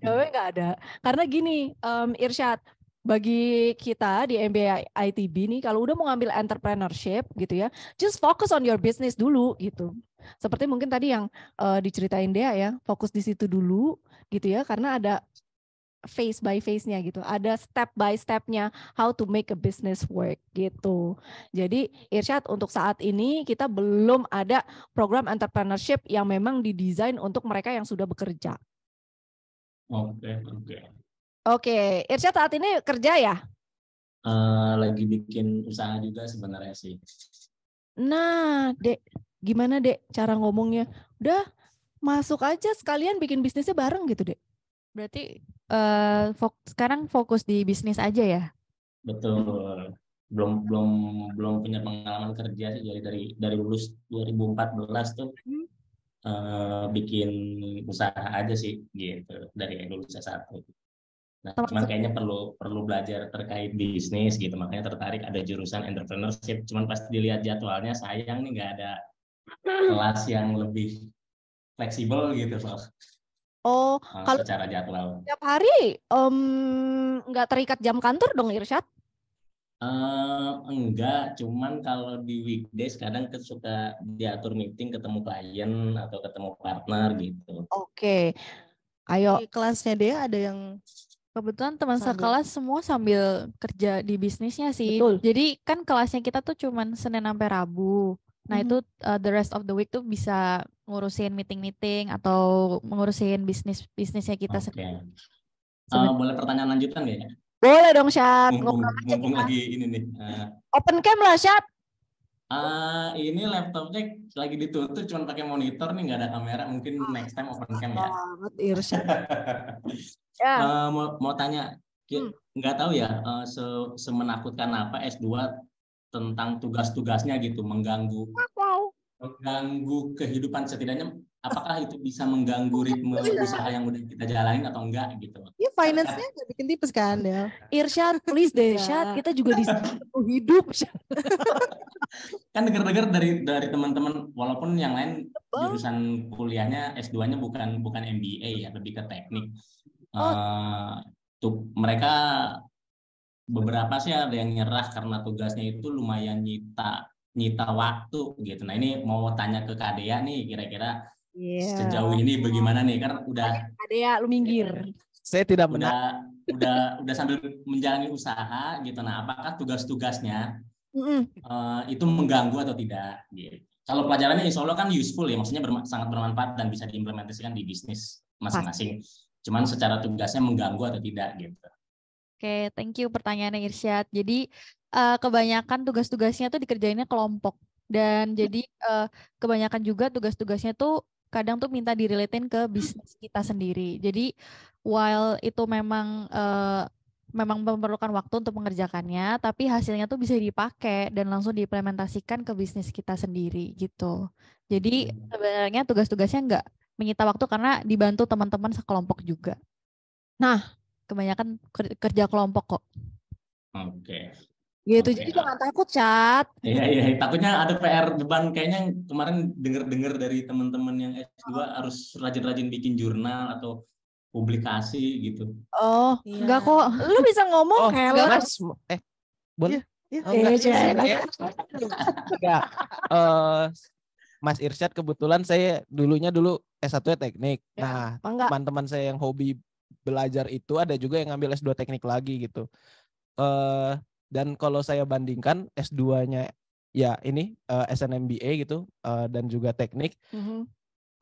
S1: Jawabannya nggak ada. Karena gini, Irsyad, bagi kita di MBA ITB nih, kalau udah mau ngambil entrepreneurship gitu ya, just focus on your business dulu gitu. Seperti mungkin tadi yang diceritain Dea ya, fokus di situ dulu gitu ya, karena ada phase by phase-nya gitu, ada step by step-nya how to make a business work gitu. Jadi Irsyad, untuk saat ini kita belum ada program entrepreneurship yang memang didesain untuk mereka yang sudah bekerja. Oke, Irsyad saat ini kerja ya?
S5: Lagi bikin usaha juga sebenarnya sih.
S1: Nah, Dek, gimana Dek cara ngomongnya? Udah masuk aja sekalian bikin bisnisnya bareng gitu Dek.
S4: Berarti sekarang fokus di bisnis aja ya?
S5: Betul. Belum punya pengalaman kerja sih, dari lulus 2014 tuh bikin usaha aja sih gitu, dari lulus S1. Nah, cuman kayaknya perlu belajar terkait bisnis gitu, makanya tertarik ada jurusan entrepreneurship. Cuman pas dilihat jadwalnya sayang nih nggak ada kelas yang lebih fleksibel gitu loh.
S1: Kalau
S5: secara jadwal.
S1: Tiap hari nggak terikat jam kantor dong Irsyad?
S5: Enggak, cuman kalau di weekdays kadang suka diatur meeting, ketemu klien atau ketemu partner gitu.
S1: Oke. Ayo.
S2: Di kelasnya dia ada yang
S4: kebetulan teman sekelas semua sambil kerja di bisnisnya sih.
S1: Betul.
S4: Jadi kan kelasnya kita tuh cuman Senin sampai Rabu. Nah itu the rest of the week tuh bisa ngurusin meeting-meeting atau ngurusin bisnisnya kita sendiri.
S5: Boleh pertanyaan lanjutan ya?
S1: Boleh dong Syad.
S5: Mumpung lagi ini nih.
S1: Open cam lah Syad.
S5: Ini laptopnya lagi ditutup, cuma pakai monitor nih, nggak ada kamera. Mungkin next time open cam ya.
S1: Irsyad.
S5: Mau tanya, nggak tahu ya, semenakutkan apa S2 tentang tugas-tugasnya gitu, mengganggu kehidupan, setidaknya apakah itu bisa mengganggu ritme usaha yang udah kita jalanin atau enggak gitu.
S2: Iya, finance-nya nggak bikin tipes kan Del.
S1: Irsyad, please deh Syad, kita juga di hidup.
S5: Kan dengar-dengar dari teman-teman, walaupun yang lain jurusan kuliahnya S2-nya bukan MBA ya, lebih ke teknik. Mereka beberapa sih ada yang nyerah karena tugasnya itu lumayan nyita waktu gitu. Nah ini mau tanya ke Kak Dea nih, kira-kira sejauh ini bagaimana nih? Kan udah
S1: Kak Dea, lu minggir.
S3: Saya tidak
S5: udah sambil menjalani usaha gitu. Nah apakah tugas-tugasnya itu mengganggu atau tidak? Gitu. Kalau pelajarannya insya Allah kan useful ya, maksudnya sangat bermanfaat dan bisa diimplementasikan di bisnis masing-masing. Cuman secara tugasnya mengganggu atau tidak gitu.
S4: Oke, thank you pertanyaannya Irsyad. Jadi kebanyakan tugas-tugasnya tuh dikerjainnya kelompok. Dan jadi kebanyakan juga tugas-tugasnya tuh kadang tuh minta direlatein ke bisnis kita sendiri. Jadi while itu memang memerlukan waktu untuk mengerjakannya, tapi hasilnya tuh bisa dipakai dan langsung diimplementasikan ke bisnis kita sendiri gitu. Jadi sebenarnya tugas-tugasnya nggak menyita waktu karena dibantu teman-teman sekelompok juga. Nah, kebanyakan kerja kelompok kok.
S5: Oke.
S1: Gitu. Jadi jangan takut, Chat.
S5: Iya, takutnya ada PR beban. Kayaknya kemarin dengar dari teman-teman yang S2 harus rajin-rajin bikin jurnal atau publikasi gitu.
S1: Oh,
S4: enggak kok.
S1: Lu bisa ngomong Helen.
S3: Mas, boleh? Enggak. Mas Irsyad kebetulan saya dulu S1-nya teknik. Nah, teman-teman saya yang hobi belajar itu ada juga yang ngambil S2 teknik lagi gitu. Dan kalau saya bandingkan S2-nya ya ini SNMBA gitu dan juga teknik.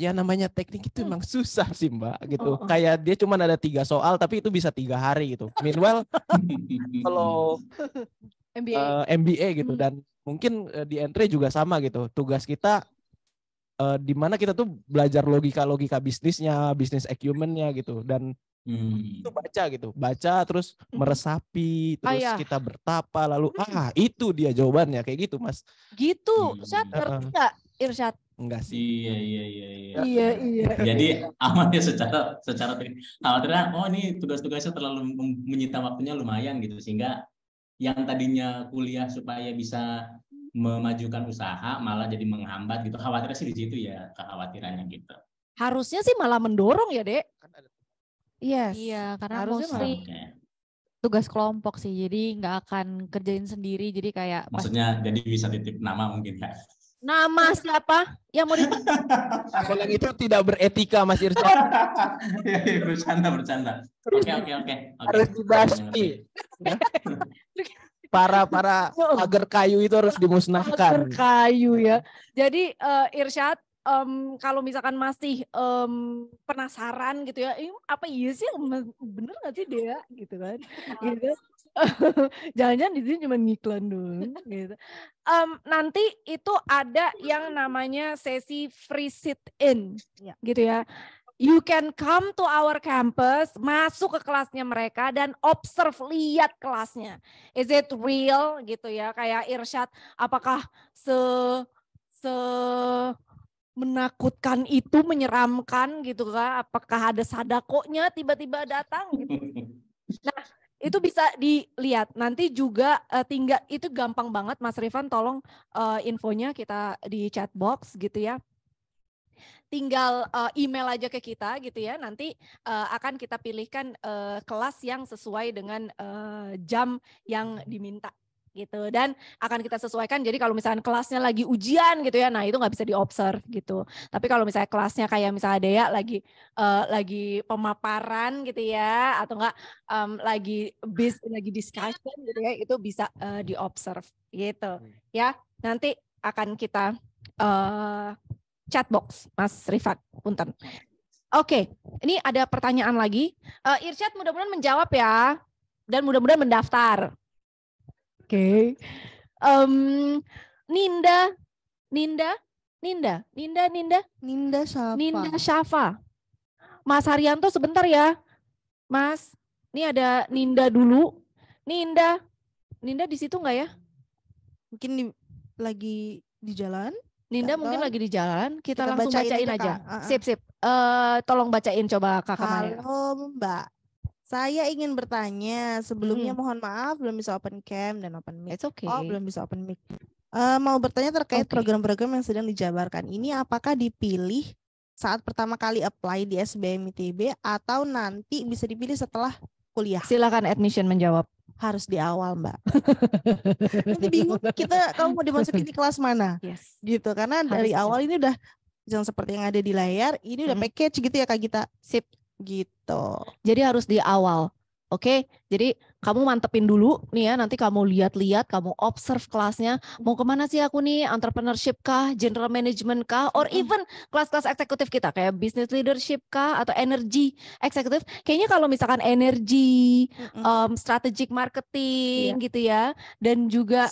S3: Ya namanya teknik itu emang susah sih Mbak gitu. Kayak dia cuma ada 3 soal tapi itu bisa 3 hari gitu. Meanwhile kalau MBA gitu dan mungkin di Entre juga sama gitu. Tugas kita di mana kita tuh belajar logika bisnisnya, bisnis acumen-nya gitu dan itu baca terus meresapi terus kita bertapa lalu itu dia jawabannya kayak gitu Mas.
S1: Gitu. Irsyad ngerti nggak Irsyad?
S3: Enggak sih.
S1: Iya.
S5: Jadi aman ya secara khawatirnya ini tugas-tugasnya terlalu menyita waktunya lumayan gitu sehingga yang tadinya kuliah supaya bisa memajukan usaha malah jadi menghambat gitu. Khawatirnya sih di situ ya kekhawatirannya gitu.
S1: Harusnya sih malah mendorong ya, Dek.
S4: Iya, karena mostly tugas kelompok sih. Jadi nggak akan kerjain sendiri. Jadi kayak
S5: maksudnya jadi bisa titip nama mungkin ya.
S1: Nama siapa yang mau dititip?
S3: Kalau itu tidak beretika Mas Irsyad.
S5: Bercanda. Oke.
S3: Harus dibahas nih. Para pagar kayu itu harus dimusnahkan.
S1: Pagar kayu ya. Jadi Irsyad, kalau misalkan masih penasaran gitu ya, apa iya sih bener nggak sih Dea gitu kan? Gitu. Jangan-jangan di sini cuma ngiklan dulu gitu. Nanti itu ada yang namanya sesi free sit in gitu ya. You can come to our campus, masuk ke kelasnya mereka dan observe, lihat kelasnya. Is it real gitu ya, kayak Irsyad, apakah menakutkan itu, menyeramkan gitu kan? Apakah ada sadakonya tiba-tiba datang gitu. Nah, itu bisa dilihat. Nanti juga tinggal, itu gampang banget Mas Rifan, tolong infonya kita di chat box gitu ya. Tinggal email aja ke kita gitu ya, nanti akan kita pilihkan kelas yang sesuai dengan jam yang diminta gitu, dan akan kita sesuaikan. Jadi kalau misalnya kelasnya lagi ujian gitu ya, nah itu nggak bisa diobserve gitu. Tapi kalau misalnya kelasnya kayak misalnya Dea lagi pemaparan gitu ya, atau enggak lagi discussion gitu ya, itu bisa diobserve gitu ya. Nanti akan kita chatbox, Mas Rifat, punten. Oke, ini ada pertanyaan lagi. Irsyad mudah-mudahan menjawab ya, dan mudah-mudahan mendaftar. Oke. Ninda Syafa. Mas Haryanto sebentar ya, Mas. Ini ada Ninda dulu. Ninda di situ nggak ya?
S2: Mungkin lagi di jalan.
S1: Ninda mungkin lagi di jalan, kita langsung bacain aja. Sip. Tolong bacain coba Kakak Maria.
S2: Halo Mbak, saya ingin bertanya. Sebelumnya mohon maaf belum bisa open cam dan open mic.
S1: It's okay.
S2: Belum bisa open mic. Mau bertanya terkait program-program yang sedang dijabarkan. Ini apakah dipilih saat pertama kali apply di SBM ITB atau nanti bisa dipilih setelah kuliah?
S1: Silakan admission menjawab.
S2: Harus di awal Mbak. Nanti bingung kamu mau dimasukin di kelas mana?
S1: Yes.
S2: Gitu, karena dari awal ini udah yang seperti yang ada di layar, ini udah package gitu ya Kak Gita.
S1: Sip.
S2: Gitu.
S1: Jadi harus di awal. Oke, jadi kamu mantepin dulu nih ya, nanti kamu lihat-lihat, kamu observe kelasnya, mau kemana sih aku nih, entrepreneurship kah, general management kah, or even kelas-kelas eksekutif kita, kayak business leadership kah, atau energy eksekutif. Kayaknya kalau misalkan energy, strategic marketing gitu ya, dan juga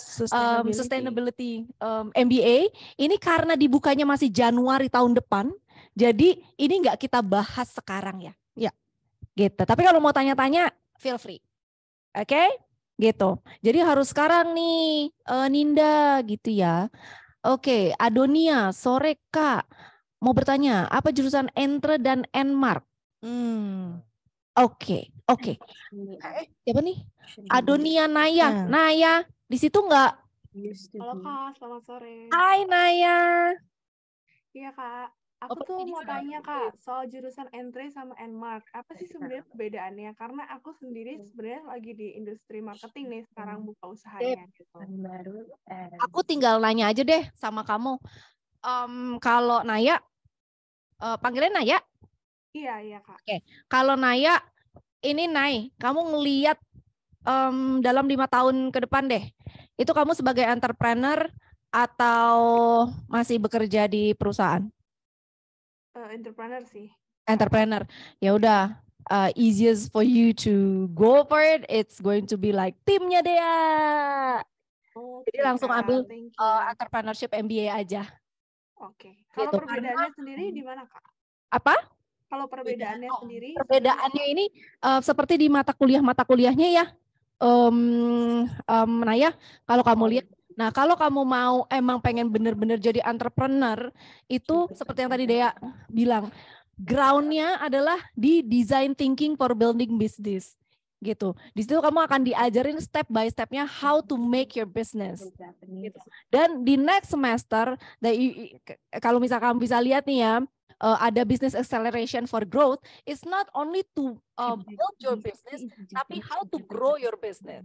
S1: sustainability MBA, ini karena dibukanya masih Januari tahun depan, jadi ini nggak kita bahas sekarang ya. Gitu. Tapi kalau mau tanya-tanya, feel free. Oke? Gitu. Jadi harus sekarang nih, Ninda gitu ya. Oke, Adonia, sore Kak. Mau bertanya, apa jurusan Entre dan Enmark? Oke. Siapa nih? Adonia Naya. Di situ nggak?
S6: Halo Kak, selamat sore.
S1: Hai Naya.
S6: Iya Kak, aku tuh mau tanya Kak soal jurusan entry sama Nmark. Apa sih sebenarnya perbedaannya? Karena aku sendiri sebenarnya lagi di industri marketing nih sekarang buka usahanya gitu.
S1: Aku tinggal nanya aja deh sama kamu. Kalau Naya, panggilnya Naya?
S6: Iya Kak.
S1: Oke. Kalau Naya, ini Nay, kamu ngeliat dalam 5 tahun ke depan deh, itu kamu sebagai entrepreneur atau masih bekerja di perusahaan?
S6: Entrepreneur sih.
S1: Entrepreneur. Ya udah, easiest for you to go for it. It's going to be like timnya Dea. Jadi langsung ambil entrepreneurship MBA aja.
S6: Oke. Kalau
S1: Gitu.
S6: perbedaannya sendiri di mana Kak?
S1: Apa?
S6: Kalau perbedaannya sendiri?
S1: Perbedaannya ini seperti di mata kuliahnya ya. Naya, kalau kamu lihat, nah kalau kamu mau emang pengen bener-bener jadi entrepreneur, itu seperti yang tadi Dea bilang, groundnya adalah di design thinking for building business, gitu. Di situ kamu akan diajarin step by stepnya how to make your business. Gitu. Dan di next semester, kalau misalnya kamu bisa lihat nih ya, ada business acceleration for growth, it's not only to build your business, tapi how to grow your business.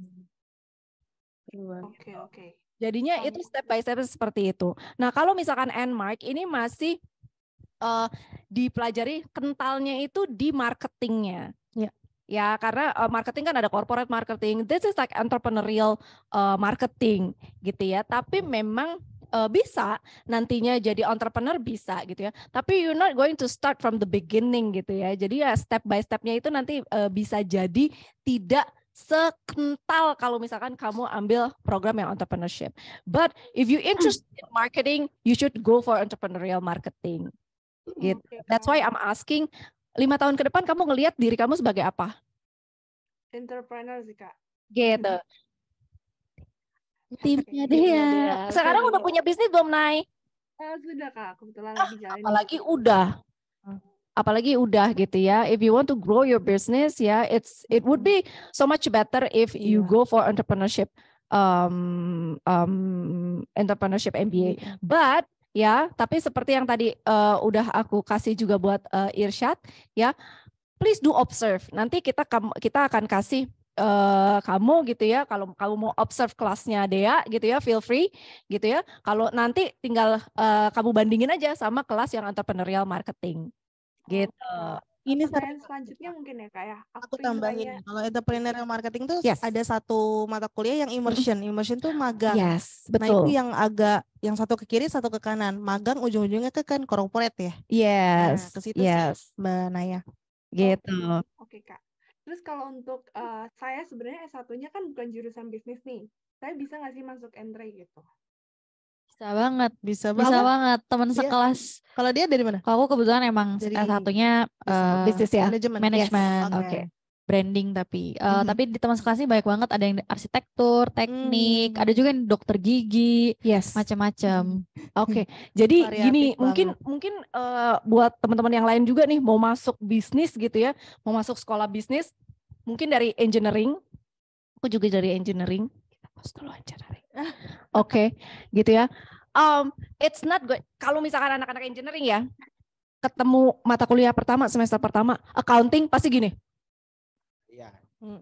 S6: Oke.
S1: Jadinya itu step by step seperti itu. Nah kalau misalkan Nmark ini masih dipelajari kentalnya itu di marketingnya. Ya karena marketing kan ada corporate marketing, this is like entrepreneurial marketing gitu ya. Tapi memang bisa nantinya jadi entrepreneur bisa gitu ya. Tapi you're not going to start from the beginning gitu ya. Jadi ya step by stepnya itu nanti bisa jadi tidak sekental kalau misalkan kamu ambil program yang entrepreneurship. But if you interested in marketing, you should go for entrepreneurial marketing. Gitu. That's why I'm asking, 5 tahun ke depan kamu ngelihat diri kamu sebagai apa?
S6: Entrepreneur sih Kak.
S1: Gitu. Timnya dia. Sekarang udah punya bisnis belum, Nay?
S6: Sudah Kak, kebetulan lagi jalan.
S1: Apalagi udah gitu ya. If you want to grow your business ya, it would be so much better if you go for entrepreneurship entrepreneurship MBA. But ya, tapi seperti yang tadi udah aku kasih juga buat Irsyad ya, please do observe. Nanti kita akan kasih kamu gitu ya, kalau kamu mau observe kelasnya Dea gitu ya, feel free gitu ya. Kalau nanti tinggal kamu bandingin aja sama kelas yang entrepreneurial marketing gitu.
S6: Ini selanjutnya mungkin ya Kak ya.
S2: Aku tambahin, kalau entrepreneurial marketing tuh ada satu mata kuliah yang immersion. Immersion tuh magang.
S1: Yes, betul.
S2: Nah itu yang satu ke kiri, satu ke kanan. Magang ujung-ujungnya ke kan corporate ya.
S1: Yes.
S2: Nah, ke situ sih Mbak Naya.
S1: Gitu.
S6: Oke Kak. Terus kalau untuk saya sebenarnya S1-nya kan bukan jurusan bisnis nih. Saya bisa nggak sih masuk entry gitu?
S4: Bisa banget. Teman sekelas.
S2: Kalau dia dari mana?
S4: Kalau aku kebetulan emang S1-nya
S1: bisnis ya,
S4: manajemen.
S1: Oke.
S4: Branding tapi tapi di teman sekelasnya banyak banget, ada yang arsitektur, teknik, ada juga yang dokter gigi, macam-macam.
S1: Oke. Jadi gini, mungkin buat teman-teman yang lain juga nih mau masuk bisnis gitu ya, mau masuk sekolah bisnis, mungkin dari engineering. Aku juga dari engineering. Kita post dulu engineering. Oke, gitu ya. It's not good. Kalau misalkan anak-anak engineering ya, ketemu mata kuliah pertama, semester pertama, accounting pasti gini.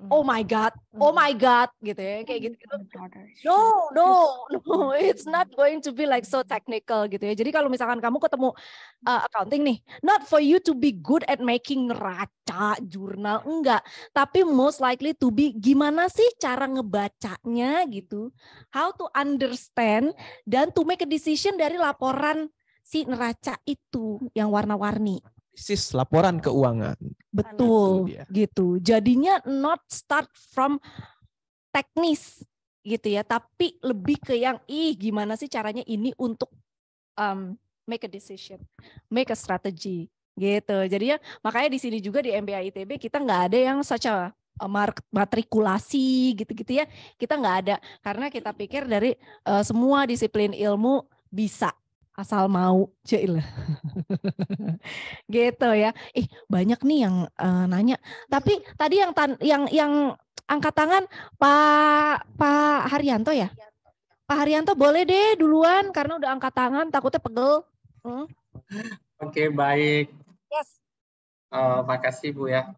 S1: Oh my God, gitu ya, kayak gitu. No, it's not going to be like so technical gitu ya. Jadi kalau misalkan kamu ketemu accounting nih, not for you to be good at making neraca, jurnal, enggak. Tapi most likely to be gimana sih cara ngebacanya gitu. How to understand dan to make a decision dari laporan si neraca itu yang warna-warni.
S3: Laporan keuangan.
S1: Betul, gitu. Jadinya not start from teknis gitu ya, tapi lebih ke yang gimana sih caranya ini untuk make a decision, make a strategy gitu. Jadinya makanya di sini juga di MBA ITB kita nggak ada yang saja matrikulasi gitu-gitu ya. Kita nggak ada karena kita pikir dari semua disiplin ilmu bisa. Asal mau, Cailah. Gitu ya. Banyak nih yang nanya. Tapi tadi yang angkat tangan Pak Haryanto ya? Pak Haryanto boleh deh duluan karena udah angkat tangan, takutnya pegel.
S7: Oke, baik.
S1: Yes.
S7: Makasih Bu ya.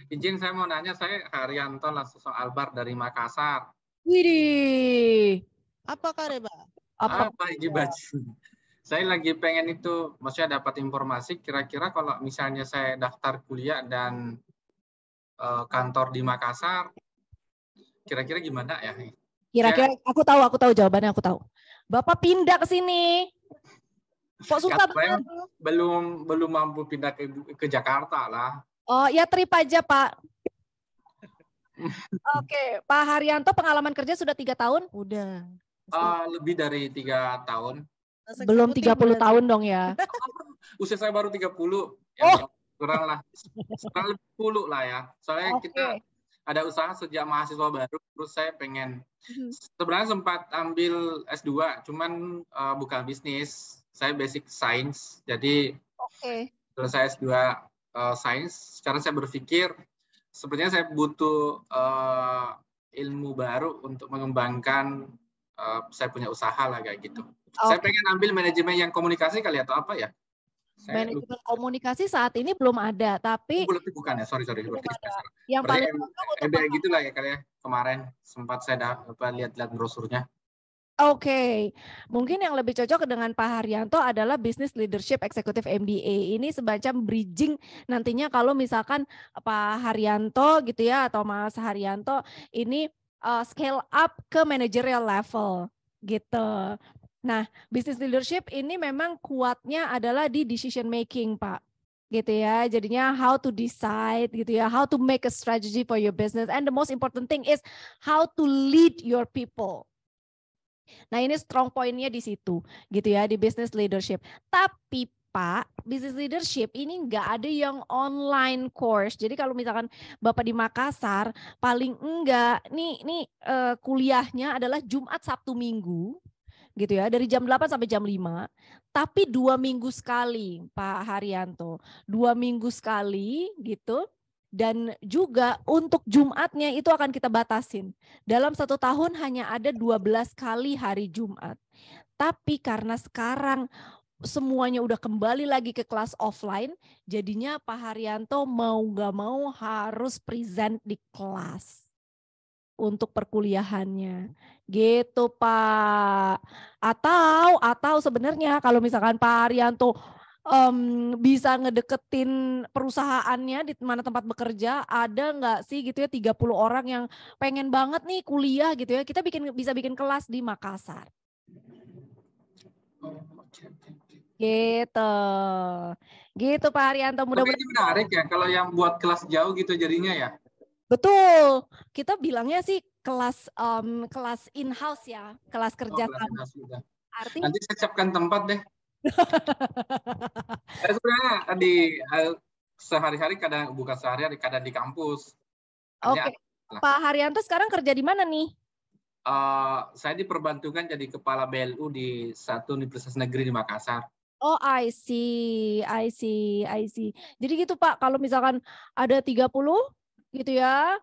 S7: Izin saya mau nanya, saya Haryanto Lasso Albar dari Makassar.
S1: Widih.
S2: Apa Reba?
S7: Apa Baju? Saya lagi pengen itu, maksudnya dapat informasi kira-kira kalau misalnya saya daftar kuliah dan kantor di Makassar, kira-kira gimana ya?
S1: Kira-kira aku tahu jawabannya, aku tahu. Bapak pindah ke sini. Kok susah banget?
S7: Belum mampu pindah ke Jakarta lah.
S1: Oh ya, trip aja Pak. Oke, Pak Haryanto pengalaman kerja sudah 3 tahun?
S2: Udah.
S7: Lebih dari 3 tahun.
S1: Belum 30 tahun dong ya.
S7: Usia saya baru 30.
S1: Oh.
S7: Kurang lah. Kurang lebih 10 lah ya. Soalnya kita ada usaha sejak mahasiswa baru. Terus saya pengen, sebenarnya sempat ambil S2, cuman bukan bisnis. Saya basic science. Jadi selesai S2 science, sekarang saya berpikir sebenarnya saya butuh ilmu baru untuk mengembangkan saya punya usaha lah kayak gitu. Saya pengen ambil manajemen yang komunikasi kali atau apa ya?
S1: Manajemen komunikasi saat ini belum ada, tapi
S7: bukan ya, sorry.
S1: Yang paling
S7: MBA gitulah ya kali ya. Kemarin sempat saya lihat brosurnya.
S1: Oke, mungkin yang lebih cocok dengan Pak Haryanto adalah Business Leadership Executive MBA. Ini semacam bridging nantinya kalau misalkan Pak Haryanto gitu ya atau Mas Haryanto ini scale up ke managerial level gitu. Nah, business leadership ini memang kuatnya adalah di decision making, Pak. Gitu ya. Jadinya how to decide gitu ya, how to make a strategy for your business, and the most important thing is how to lead your people. Nah, ini strong point-nya di situ gitu ya, di business leadership. Tapi Pak, business leadership ini nggak ada yang online course. Jadi kalau misalkan Bapak di Makassar, paling enggak nih kuliahnya adalah Jumat, Sabtu, Minggu gitu ya, dari jam 8 sampai jam 5, tapi 2 minggu sekali Pak Haryanto, 2 minggu sekali gitu, dan juga untuk Jumatnya itu akan kita batasin, dalam 1 tahun hanya ada 12 kali hari Jumat, tapi karena sekarang semuanya udah kembali lagi ke kelas offline, jadinya Pak Haryanto mau gak mau harus present di kelas untuk perkuliahannya gitu Pak. Atau sebenarnya kalau misalkan Pak Haryanto bisa ngedeketin perusahaannya di mana tempat bekerja, ada nggak sih gitu ya 30 orang yang pengen banget nih kuliah gitu ya, kita bisa bikin kelas di Makassar gitu Pak Haryanto. Mudah-mudahan
S7: ini menarik ya kalau yang buat kelas jauh gitu jadinya ya.
S1: Betul, kita bilangnya sih kelas in-house ya, kelas kerja sama.
S7: Artinya nanti saya siapkan tempat deh. Saya sebenarnya sehari-hari bukan sehari-hari, kadang di kampus.
S1: Oke, Pak Haryanto sekarang kerja di mana nih?
S7: Saya diperbantukan jadi kepala BLU di satu universitas negeri di Makassar.
S1: Oh, I see. Jadi gitu Pak, kalau misalkan ada 30 gitu ya,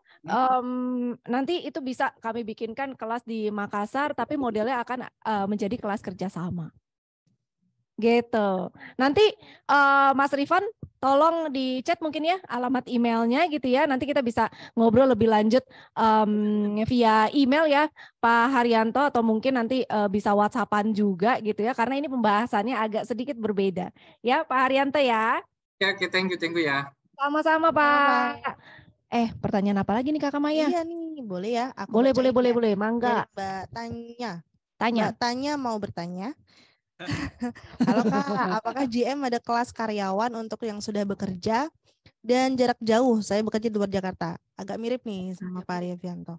S1: nanti itu bisa kami bikinkan kelas di Makassar, tapi modelnya akan menjadi kelas kerjasama gitu. Nanti Mas Rifan tolong di chat mungkin ya alamat emailnya gitu ya, nanti kita bisa ngobrol lebih lanjut via email ya Pak Haryanto, atau mungkin nanti bisa WhatsAppan juga gitu ya, karena ini pembahasannya agak sedikit berbeda ya Pak Haryanto ya.
S7: Ya, oke, thank you ya.
S1: Sama-sama Pak. Pertanyaan apa lagi nih Kakak Maya?
S2: Iya nih, boleh ya? Aku
S1: boleh, mangga.
S2: Mbak Tanya.
S1: Mbak
S2: Tanya mau bertanya. Halo Kak, apakah GM ada kelas karyawan untuk yang sudah bekerja dan jarak jauh? Saya bekerja di luar Jakarta. Agak mirip nih sama Pak Haryanto.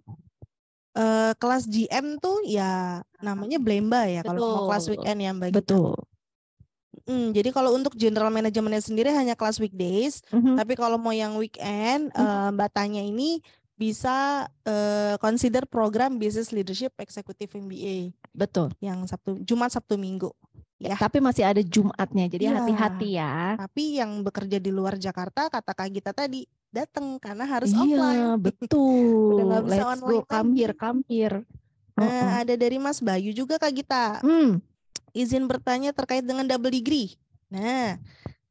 S2: Kelas GM tuh ya namanya Blemba ya. Kalau mau kelas weekend ya Mbak.
S1: Betul.
S2: Jadi kalau untuk general manajemennya sendiri hanya kelas weekdays, tapi kalau mau yang weekend, Mbak Tanya ini bisa consider program Business Leadership Executive MBA.
S1: Betul.
S2: Yang Jumat, Sabtu, Minggu. Ya.
S1: Tapi masih ada Jumatnya, jadi
S2: Iya.
S1: hati-hati ya.
S2: Tapi yang bekerja di luar Jakarta, kata Kak Gita tadi, datang karena harus
S1: Iya,
S2: offline.
S1: betul.
S2: Udah nggak bisa
S1: Let's go,
S2: online
S1: come
S2: lagi.
S1: here, come here.
S2: Nah, ada dari Mas Bayu juga Kak Gita. Izin bertanya terkait dengan double degree. Nah,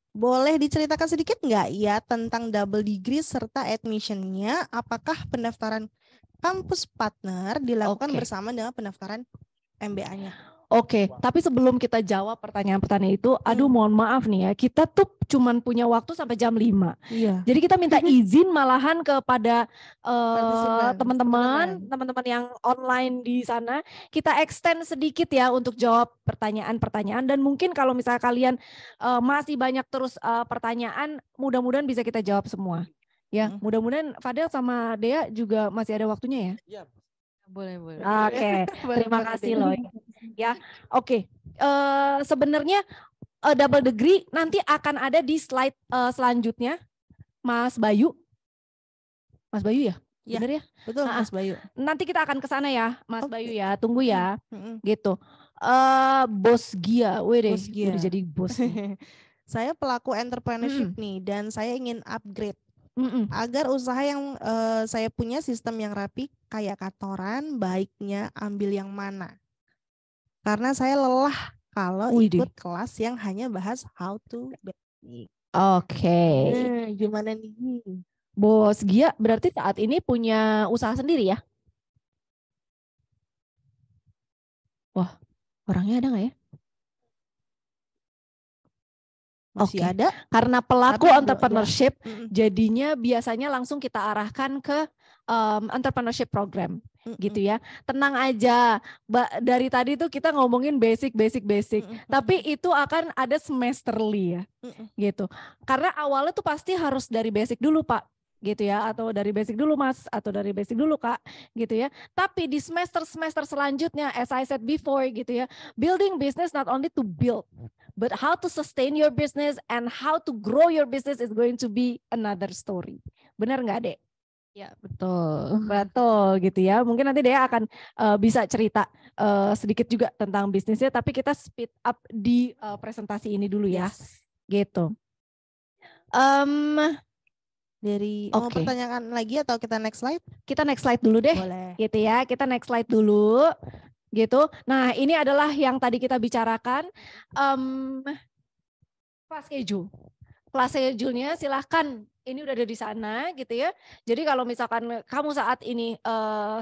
S2: boleh diceritakan sedikit nggak ya tentang double degree serta admissionnya? Apakah pendaftaran kampus partner dilakukan bersama dengan pendaftaran MBA-nya?
S1: Oke, tapi sebelum kita jawab pertanyaan-pertanyaan itu, aduh mohon maaf nih ya, kita tuh cuman punya waktu sampai jam 5.
S2: Iya.
S1: Jadi kita minta izin malahan kepada
S2: Partisipan,
S1: teman-teman yang online di sana, kita extend sedikit ya untuk jawab pertanyaan-pertanyaan, dan mungkin kalau misalnya kalian masih banyak terus pertanyaan, mudah-mudahan bisa kita jawab semua. Ya, mudah-mudahan Fadel sama Dea juga masih ada waktunya ya.
S4: Iya. Boleh.
S1: Oke, terima kasih loh. Ya, oke. Sebenarnya double degree nanti akan ada di slide selanjutnya, Mas Bayu. Mas Bayu ya?
S2: Ya,
S1: bener ya?
S2: Betul, Mas Bayu.
S1: Nanti kita akan ke sana ya, Mas Bayu ya. Tunggu ya. Gitu. Bos Gia, udah jadi bos.
S2: Saya pelaku entrepreneurship nih, dan saya ingin upgrade. Agar usaha yang saya punya sistem yang rapi kayak kantoran, baiknya ambil yang mana? Karena saya lelah kalau ikut kelas yang hanya bahas how to basic.
S1: Oke.
S2: Gimana nih?
S1: Bos Gia berarti saat ini punya usaha sendiri ya? Wah, orangnya ada nggak ya?
S2: Masih ada.
S1: Karena pelaku entrepreneurship, jadinya biasanya langsung kita arahkan ke entrepreneurship program, gitu ya. Tenang aja, dari tadi tuh kita ngomongin basic, tapi itu akan ada semesterly ya, gitu. Karena awalnya tuh pasti harus dari basic dulu Pak, gitu ya, atau dari basic dulu Mas, atau dari basic dulu Kak, gitu ya. Tapi di semester selanjutnya, as I said before, gitu ya, building business not only to build, but how to sustain your business and how to grow your business is going to be another story. Benar nggak, Dek?
S4: Ya, betul.
S1: Betul gitu ya. Mungkin nanti Dea akan bisa cerita sedikit juga tentang bisnisnya, tapi kita speed up di presentasi ini dulu ya. Gitu.
S2: Dari mau pertanyaan lagi atau kita next slide?
S1: Kita next slide dulu deh.
S2: Boleh.
S1: Gitu ya. Kita next slide dulu. Gitu. Nah, ini adalah yang tadi kita bicarakan. Class schedule. Class schedule-nya silahkan, ini udah ada di sana gitu ya. Jadi kalau misalkan kamu saat ini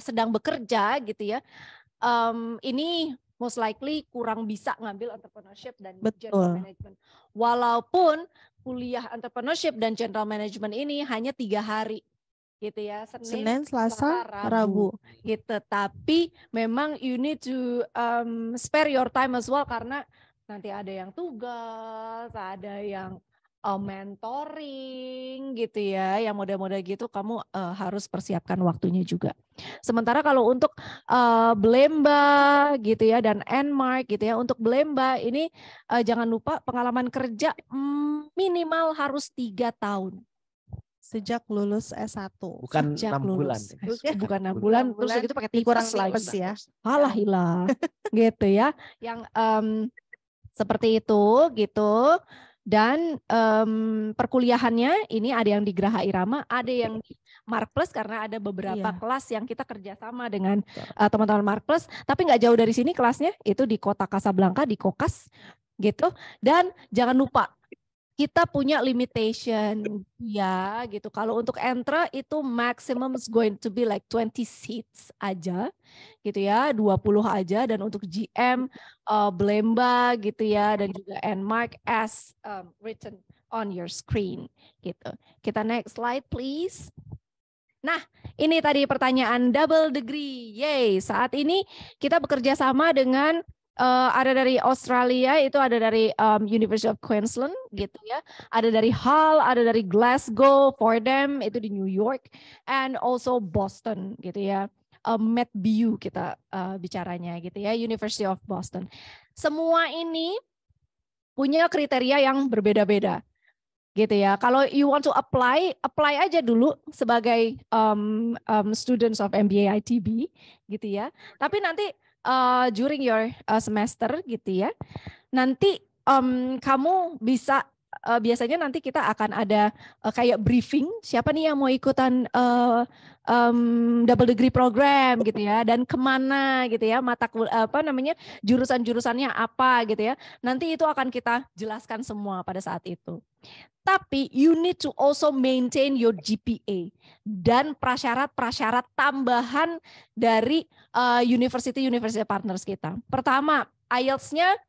S1: sedang bekerja gitu ya, ini most likely kurang bisa ngambil entrepreneurship dan general management. Walaupun kuliah entrepreneurship dan general management ini hanya 3 hari. Gitu ya,
S2: Senin, Selasa, Rabu.
S1: Gitu. Tapi memang you need to spare your time as well, karena nanti ada yang tugas, ada yang mentoring gitu ya, yang model-model gitu, kamu harus persiapkan waktunya juga. Sementara kalau untuk Blemba gitu ya dan Enmark gitu ya, untuk Blemba ini jangan lupa pengalaman kerja minimal harus 3 tahun.
S2: Sejak lulus S1.
S3: Bukan 6 bulan.
S1: Bukan 6 bulan, terus itu pakai
S2: kurang
S1: tipes
S2: lagi ya.
S1: Halah hilah. Gitu ya. Yang seperti itu gitu. Dan perkuliahannya ini ada yang di Graha Irama, ada yang di Mark Plus, karena ada beberapa kelas yang kita kerjasama dengan teman-teman Mark Plus, tapi nggak jauh dari sini kelasnya, itu di Kota Kasablanka, di Kokas gitu. Dan jangan lupa kita punya limitation ya gitu. Kalau untuk Entra itu maximum is going to be like 20 seats aja gitu ya, 20 aja. Dan untuk GM, Blemba gitu ya, dan juga Enmark as written on your screen gitu. Kita next slide please. Nah, ini tadi pertanyaan double degree. Yay, saat ini kita bekerja sama dengan ada dari Australia, itu ada dari University of Queensland gitu ya, ada dari Hull, ada dari Glasgow, Fordham itu di New York, and also Boston gitu ya, MetBU kita bicaranya gitu ya, University of Boston. Semua ini punya kriteria yang berbeda-beda gitu ya. Kalau you want to apply aja dulu sebagai students of MBA ITB gitu ya. Tapi nanti during your semester gitu ya, nanti kamu bisa biasanya nanti kita akan ada kayak briefing siapa nih yang mau ikutan double degree program gitu ya, dan kemana gitu ya, jurusan-jurusannya apa gitu ya. Nanti itu akan kita jelaskan semua pada saat itu. Tapi you need to also maintain your GPA dan prasyarat-prasyarat tambahan dari university partners kita. Pertama, IELTS-nya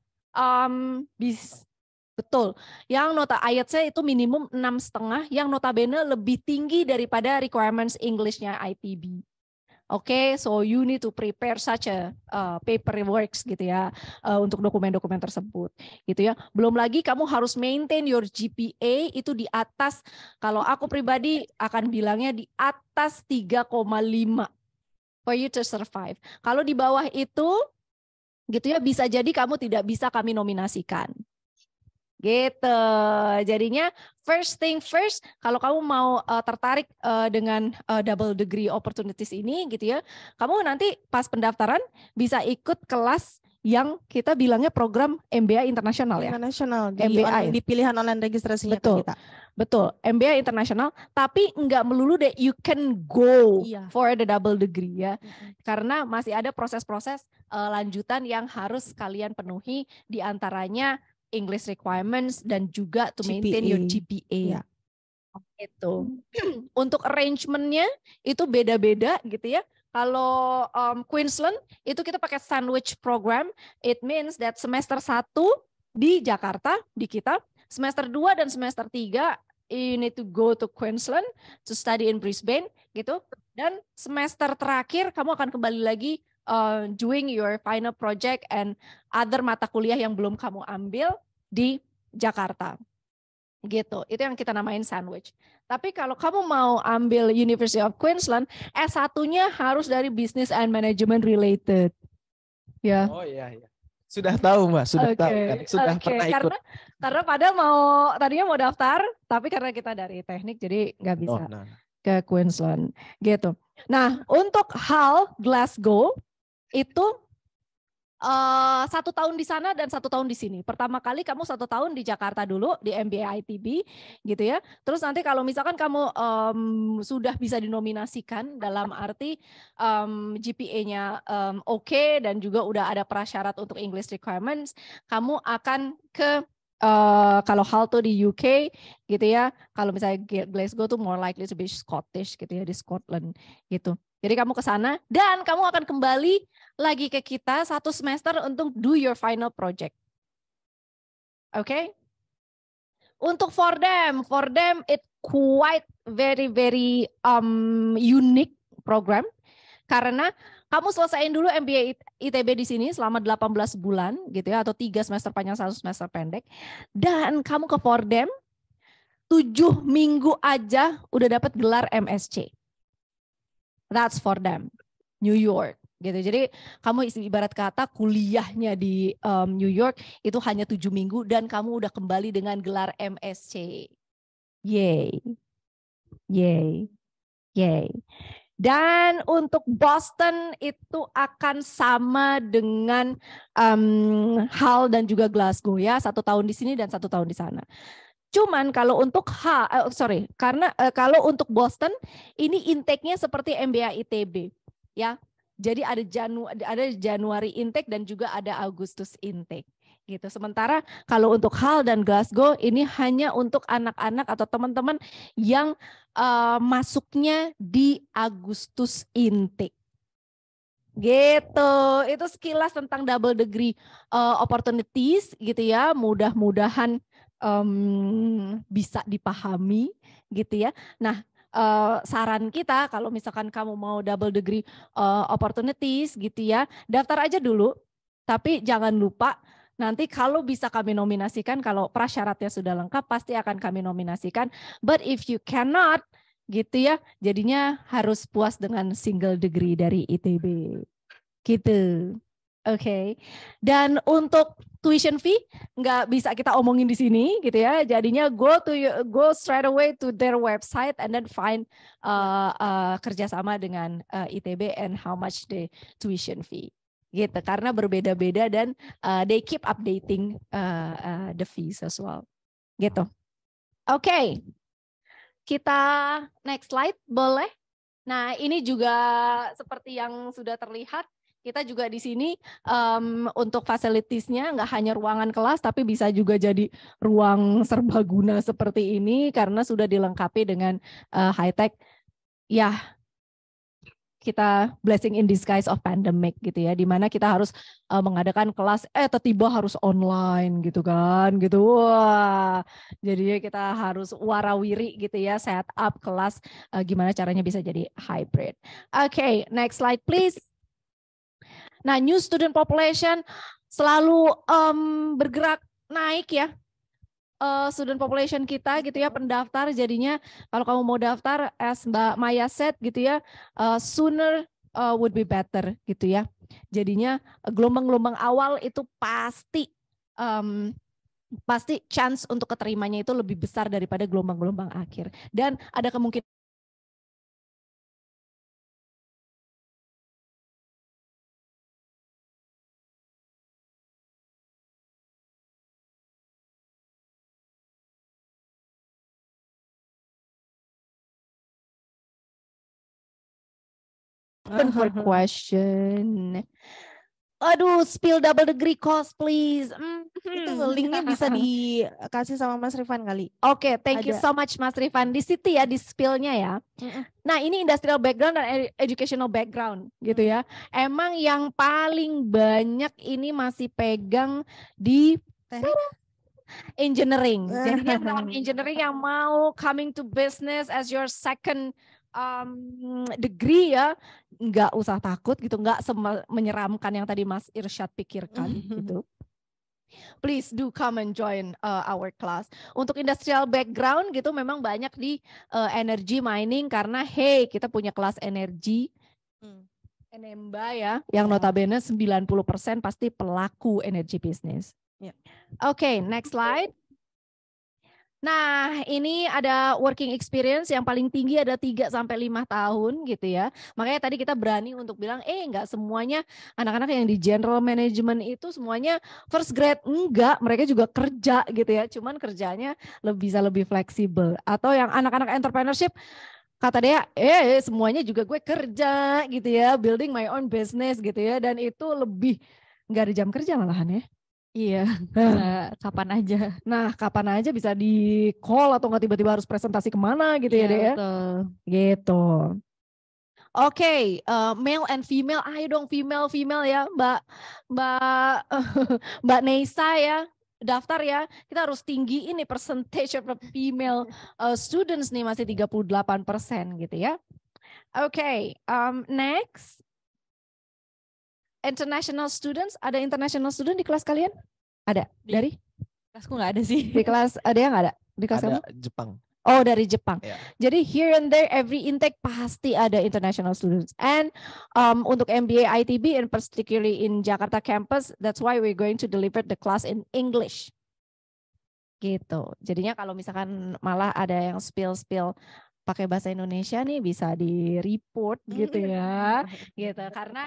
S1: betul. Yang nota IELTS-nya itu minimum 6,5, yang notabene lebih tinggi daripada requirements English-nya IPB. Oke, so you need to prepare such a paperwork gitu ya untuk dokumen-dokumen tersebut, gitu ya. Belum lagi kamu harus maintain your GPA itu di atas, kalau aku pribadi akan bilangnya di atas 3,5 for you to survive. Kalau di bawah itu, gitu ya, bisa jadi kamu tidak bisa kami nominasikan. Gitu, jadinya first thing first, kalau kamu mau tertarik dengan double degree opportunities ini gitu ya, kamu nanti pas pendaftaran bisa ikut kelas yang kita bilangnya program MBA internasional ya.
S2: Internasional
S1: MBA
S2: di pilihan online registrasinya
S1: betul,
S2: kita.
S1: Betul, MBA internasional, tapi nggak melulu deh you can go for the double degree ya, karena masih ada proses-proses lanjutan yang harus kalian penuhi, diantaranya English requirements dan juga to maintain your GPA. Ya. Itu. Untuk arrangement-nya itu beda-beda gitu ya. Kalau Queensland itu kita pakai sandwich program. It means that semester 1 di Jakarta di kita, semester 2 dan semester 3 you need to go to Queensland to study in Brisbane gitu. Dan semester terakhir kamu akan kembali lagi doing your final project and other mata kuliah yang belum kamu ambil di Jakarta. Gitu. Itu yang kita namain sandwich. Tapi kalau kamu mau ambil University of Queensland, S1-nya harus dari Business and Management related. Ya.
S3: Oh iya iya. Sudah tahu Mbak, sudah tahu kan. Sudah pernah ikut.
S1: Karena padahal tadinya mau daftar, tapi karena kita dari teknik jadi nggak bisa ke Queensland gitu. Nah, untuk HAL Glasgow itu 1 tahun di sana dan 1 tahun di sini. Pertama kali kamu 1 tahun di Jakarta dulu di MBA ITB gitu ya. Terus nanti kalau misalkan kamu sudah bisa dinominasikan dalam arti GPA-nya oke dan juga udah ada prasyarat untuk English requirements, kamu akan ke kalau HAL tuh di UK gitu ya. Kalau misalnya Glasgow tuh more likely to be Scottish gitu ya, di Scotland gitu. Jadi kamu ke sana dan kamu akan kembali lagi ke kita 1 semester untuk do your final project. Oke? Untuk for them it quite very unique program karena kamu selesaiin dulu MBA ITB di sini selama 18 bulan gitu ya, atau 3 semester panjang 1 semester pendek, dan kamu ke for them 7 minggu aja udah dapat gelar MSc. That's for them, New York gitu. Jadi kamu ibarat kata kuliahnya di New York itu hanya 7 minggu dan kamu udah kembali dengan gelar MSc. Yay. Yay. Yay. Dan untuk Boston itu akan sama dengan HAL dan juga Glasgow ya, 1 tahun di sini dan 1 tahun di sana. Cuman kalau untuk kalau untuk Boston ini intake-nya seperti MBA ITB ya. Jadi ada Januari intake dan juga ada Agustus intake gitu. Sementara kalau untuk HAL dan Glasgow ini hanya untuk anak-anak atau teman-teman yang masuknya di Agustus intake. Gitu. Itu sekilas tentang double degree opportunities gitu ya. Mudah-mudahan bisa dipahami gitu ya. Nah, saran kita kalau misalkan kamu mau double degree opportunities gitu ya, daftar aja dulu. Tapi jangan lupa nanti kalau bisa kami nominasikan, kalau prasyaratnya sudah lengkap pasti akan kami nominasikan. But if you cannot gitu ya, jadinya harus puas dengan single degree dari ITB. Gitu. Oke. Dan untuk tuition fee nggak bisa kita omongin di sini gitu ya. Jadinya go straight away to their website and then find kerjasama dengan ITB and how much the tuition fee gitu, karena berbeda-beda dan they keep updating the fees as well, gitu. Oke, kita next slide boleh. Nah, ini juga seperti yang sudah terlihat, kita juga di sini untuk facilities-nya nggak hanya ruangan kelas, tapi bisa juga jadi ruang serbaguna seperti ini karena sudah dilengkapi dengan high-tech. Ya, kita blessing in disguise of pandemic gitu ya, di mana kita harus mengadakan kelas tiba-tiba harus online gitu kan, gitu. Wah, jadinya kita harus warawiri gitu ya, set up kelas gimana caranya bisa jadi hybrid. Oke, next slide please. Nah, new student population selalu bergerak naik ya. Student population kita gitu ya, pendaftar, jadinya kalau kamu mau daftar as Mbak Maya said gitu ya, sooner would be better gitu ya. Jadinya gelombang-gelombang awal itu pasti chance untuk keterimanya itu lebih besar daripada gelombang-gelombang akhir, dan ada kemungkinan for question. Aduh, spill double degree cost please.
S2: Itu linknya bisa dikasih sama Mas Rifan kali.
S1: Oke, thank you so much Mas Rifan. Di situ ya, di spillnya ya. Nah, ini industrial background dan educational background gitu ya. Emang yang paling banyak ini masih pegang di engineering. Jadi yang engineering yang mau coming to business as your second degree ya, nggak usah takut gitu, nggak menyeramkan yang tadi Mas Irsyad pikirkan gitu. Please do come and join our class. Untuk industrial background gitu memang banyak di energy mining karena kita punya kelas energi Enemba ya, yang notabene 90% pasti pelaku energy business. Oke, next slide. Nah, ini ada working experience yang paling tinggi ada 3-5 tahun gitu ya. Makanya tadi kita berani untuk bilang, enggak semuanya anak-anak yang di general management itu semuanya first grade. Enggak, mereka juga kerja gitu ya. Cuman kerjanya bisa lebih fleksibel. Atau yang anak-anak entrepreneurship, kata dia, semuanya juga gue kerja gitu ya. Building my own business gitu ya. Dan itu lebih, enggak ada jam kerja malahan ya.
S4: Iya, kapan aja.
S1: Nah, kapan aja bisa di call atau nggak tiba-tiba harus presentasi kemana gitu ya deh ya. Gitu. Oke, male and female, ayo dong female ya, Mbak Neisa ya, daftar ya. Kita harus tinggi ini percentage of female students nih, masih 38% gitu ya. Oke, next. International students, ada international student di kelas kalian? Ada? Dari?
S4: Kelasku nggak ada sih.
S1: Di kelas ada yang nggak ada? Di kelas
S3: ada
S1: kamu?
S3: Jepang.
S1: Oh, dari Jepang.
S3: Yeah.
S1: Jadi here and there every intake pasti ada international students. And untuk MBA ITB and particularly in Jakarta campus, that's why we're going to deliver the class in English. Gitu. Jadinya kalau misalkan malah ada yang spill pakai bahasa Indonesia nih, bisa di report gitu ya. Gitu. Karena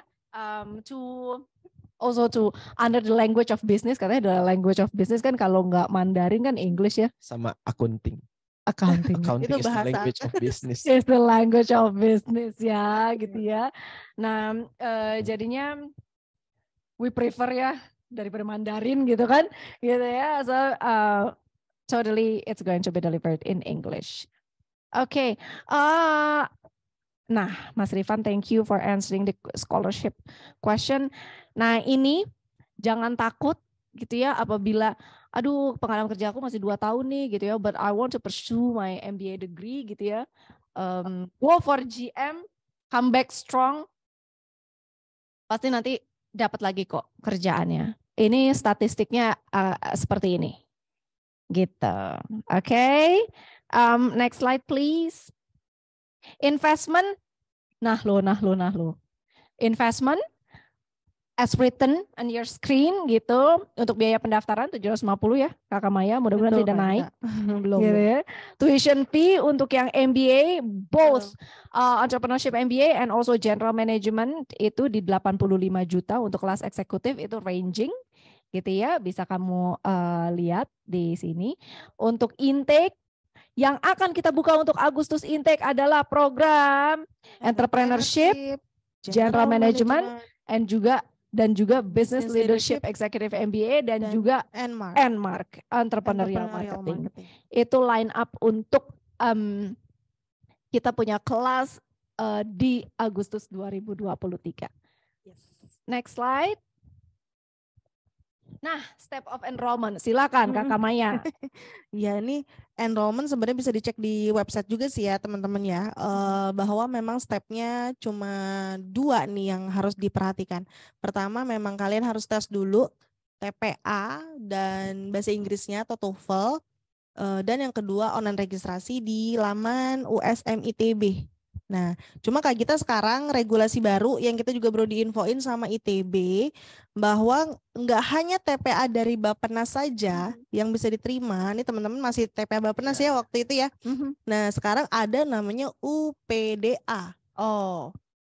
S1: to under the language of business, katanya the language of business kan kalau nggak Mandarin kan English ya.
S3: Sama accounting.
S1: Accounting
S2: itu
S3: is
S2: bahasa.
S3: the language of business.
S1: It's the language of business ya, gitu ya. Nah, jadinya we prefer ya daripada Mandarin gitu kan, gitu ya. So totally it's going to be delivered in English. Okay. Nah, Mas Rifan, thank you for answering the scholarship question. Nah, ini jangan takut gitu ya apabila, aduh pengalaman kerja aku masih 2 tahun nih gitu ya, but I want to pursue my MBA degree gitu ya. Go for GM, come back strong. Pasti nanti dapat lagi kok kerjaannya. Ini statistiknya seperti ini. Gitu. Okay. Next slide please. Investment, nah lo. Investment, as written on your screen gitu. Untuk biaya pendaftaran 750 ya Kakak Maya, mudah-mudahan tidak naik.
S2: Belum.
S1: Gitu ya. Tuition fee untuk yang MBA, both entrepreneurship MBA and also general management itu di 85 juta untuk kelas eksekutif itu ranging gitu ya. Bisa kamu lihat di sini. Untuk intake yang akan kita buka untuk Agustus intake adalah program entrepreneurship, general management, dan juga business leadership executive MBA dan juga NMARC entrepreneurial marketing. Itu line up untuk kita punya kelas di Agustus 2023. Next slide. Nah, step of enrollment, silakan Kakak Maya.
S2: Ya, ini enrollment sebenarnya bisa dicek di website juga sih ya teman-teman ya, bahwa memang stepnya cuma 2 nih yang harus diperhatikan. Pertama, memang kalian harus tes dulu TPA dan bahasa Inggrisnya atau TOEFL, dan yang kedua online registrasi di laman USM ITB. Nah, cuma kayak kita sekarang regulasi baru yang kita juga baru diinfoin sama ITB bahwa nggak hanya TPA dari Bappenas saja yang bisa diterima. Ini teman-teman masih TPA Bappenas ya waktu itu ya. Nah, sekarang ada namanya UPDA.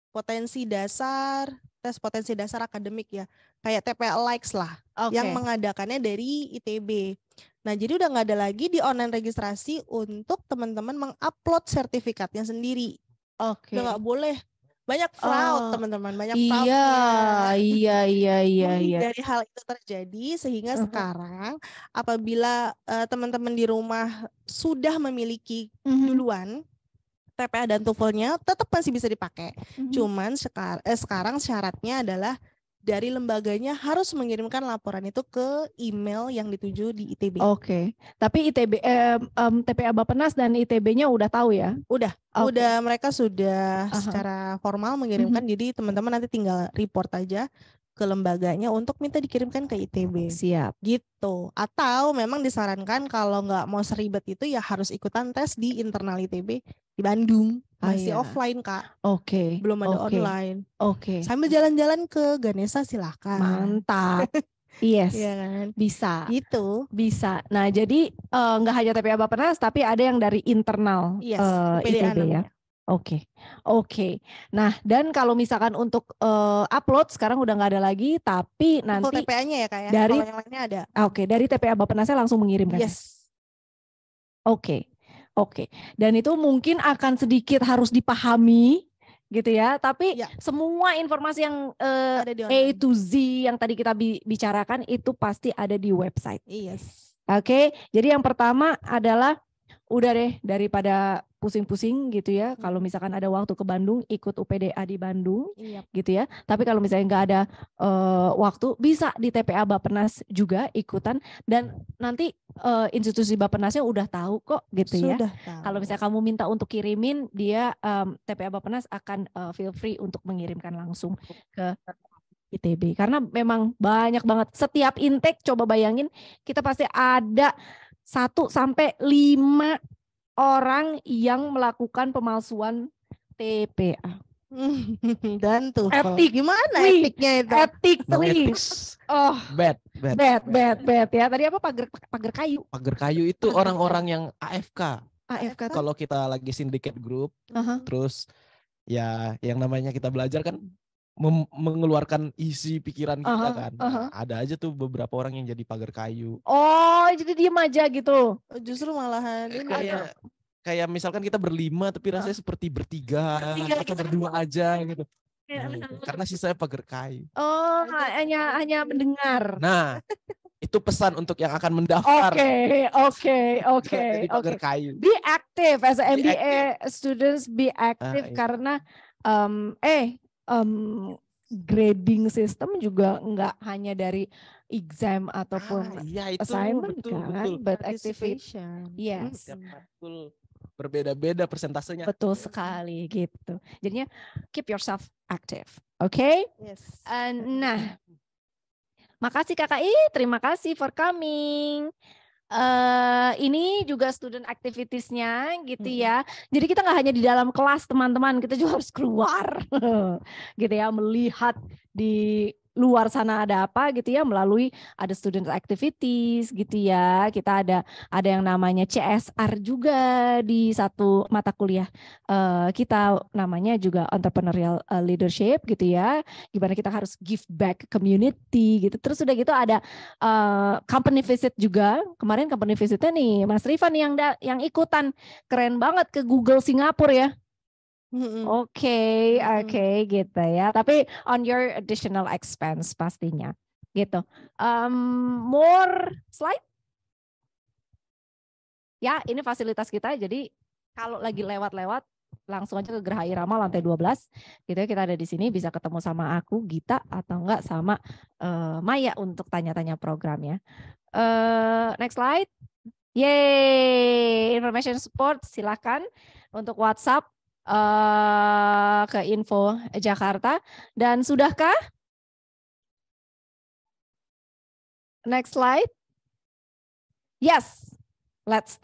S2: Potensi dasar, tes potensi dasar akademik ya. Kayak TPA Likes lah, yang mengadakannya dari ITB. Nah, jadi udah nggak ada lagi di online registrasi untuk teman-teman mengupload sertifikatnya sendiri. Udah nggak boleh, banyak fraud teman-teman, banyak fraudnya. Iya. Dari hal itu terjadi sehingga sekarang apabila teman-teman di rumah sudah memiliki duluan TPA dan TOEFL-nya tetap masih bisa dipakai. Cuman sekarang syaratnya adalah dari lembaganya harus mengirimkan laporan itu ke email yang dituju di ITB.
S1: Tapi ITB TPA Bappenas dan ITB-nya udah tahu ya?
S2: Udah mereka sudah secara formal mengirimkan. Jadi teman-teman nanti tinggal report aja ke lembaganya untuk minta dikirimkan ke ITB.
S1: Siap.
S2: Gitu. Atau memang disarankan kalau nggak mau seribet itu ya harus ikutan tes di internal ITB di Bandung. Masih offline Kak. Belum ada online. Sambil jalan-jalan ke Ganesha silahkan.
S1: Mantap. Yes.
S2: Iya kan?
S1: Bisa.
S2: Gitu.
S1: Bisa. Nah, jadi nggak hanya TPA Bappenas tapi ada yang dari internal ITB ya. Oke. Nah, dan kalau misalkan untuk upload sekarang udah nggak ada lagi, tapi nanti
S2: TPA-nya ya Kak ya.
S1: Dari
S2: kalau yang lainnya ada.
S1: Dari TPA Bappenasnya langsung mengirim kan?
S2: Yes.
S1: Oke. Dan itu mungkin akan sedikit harus dipahami gitu ya, tapi semua informasi yang A to Z yang tadi kita bicarakan itu pasti ada di website.
S2: Yes.
S1: Jadi yang pertama adalah udah deh daripada pusing-pusing gitu ya. Kalau misalkan ada waktu ke Bandung, ikut UPDA di Bandung gitu ya. Tapi kalau misalnya nggak ada waktu, bisa di TPA Bappenas juga ikutan. Dan nanti institusi Bappenasnya udah tahu kok gitu ya. Kalau misalnya kamu minta untuk kirimin, dia TPA Bappenas akan feel free untuk mengirimkan langsung ke ITB. Karena memang banyak banget. Setiap intake coba bayangin kita pasti ada 1 sampai 5 orang yang melakukan pemalsuan TPA.
S2: Dan tuh gimana etiknya itu?
S1: Ethically. Bad ya. Tadi apa pagar kayu?
S3: Pagar kayu itu orang-orang yang AFK. Kalau kita lagi syndicate group, terus ya yang namanya kita belajar kan mengeluarkan isi pikiran kita kan. Nah, ada aja tuh beberapa orang yang jadi pagar kayu.
S1: Jadi diem aja gitu.
S2: Justru malahan
S3: kayak misalkan kita berlima tapi rasanya seperti bertiga atau berdua aja gitu. Karena sisanya pagar kayu.
S1: Hanya mendengar.
S3: Nah, itu pesan untuk yang akan mendaftar.
S1: Oke.
S3: Jadi pagar kayu.
S1: Be active as a MBA students, be active karena grading system juga nggak hanya dari exam ataupun assignment betul. But activation. Yes.
S3: Berbeda-beda persentasenya.
S1: Betul sekali gitu. Jadinya keep yourself active. Oke?
S2: Yes.
S1: Nah, makasih Kakak terima kasih for coming. Ini juga student activitiesnya gitu ya. Jadi kita nggak hanya di dalam kelas teman-teman, kita juga harus keluar gitu ya, melihat di luar sana ada apa gitu ya, melalui ada student activities gitu ya. Kita ada yang namanya CSR juga di satu mata kuliah kita, namanya juga entrepreneurial leadership gitu ya. Gimana kita harus give back ke community gitu. Terus udah gitu ada company visit juga. Kemarin company visitnya nih Mas Rifan yang ikutan, keren banget, ke Google Singapura ya. Oke, gitu ya. Tapi on your additional expense pastinya, gitu. More slide? Ya, ini fasilitas kita. Jadi kalau lagi lewat-lewat, langsung aja ke Geraha Irama lantai 12. Gitu ya, kita ada di sini, bisa ketemu sama aku, Gita, atau enggak sama Maya untuk tanya-tanya programnya. Next slide. Yeay, information support silakan untuk WhatsApp ke info Jakarta. Dan sudahkah? Next slide. Yes, let's start.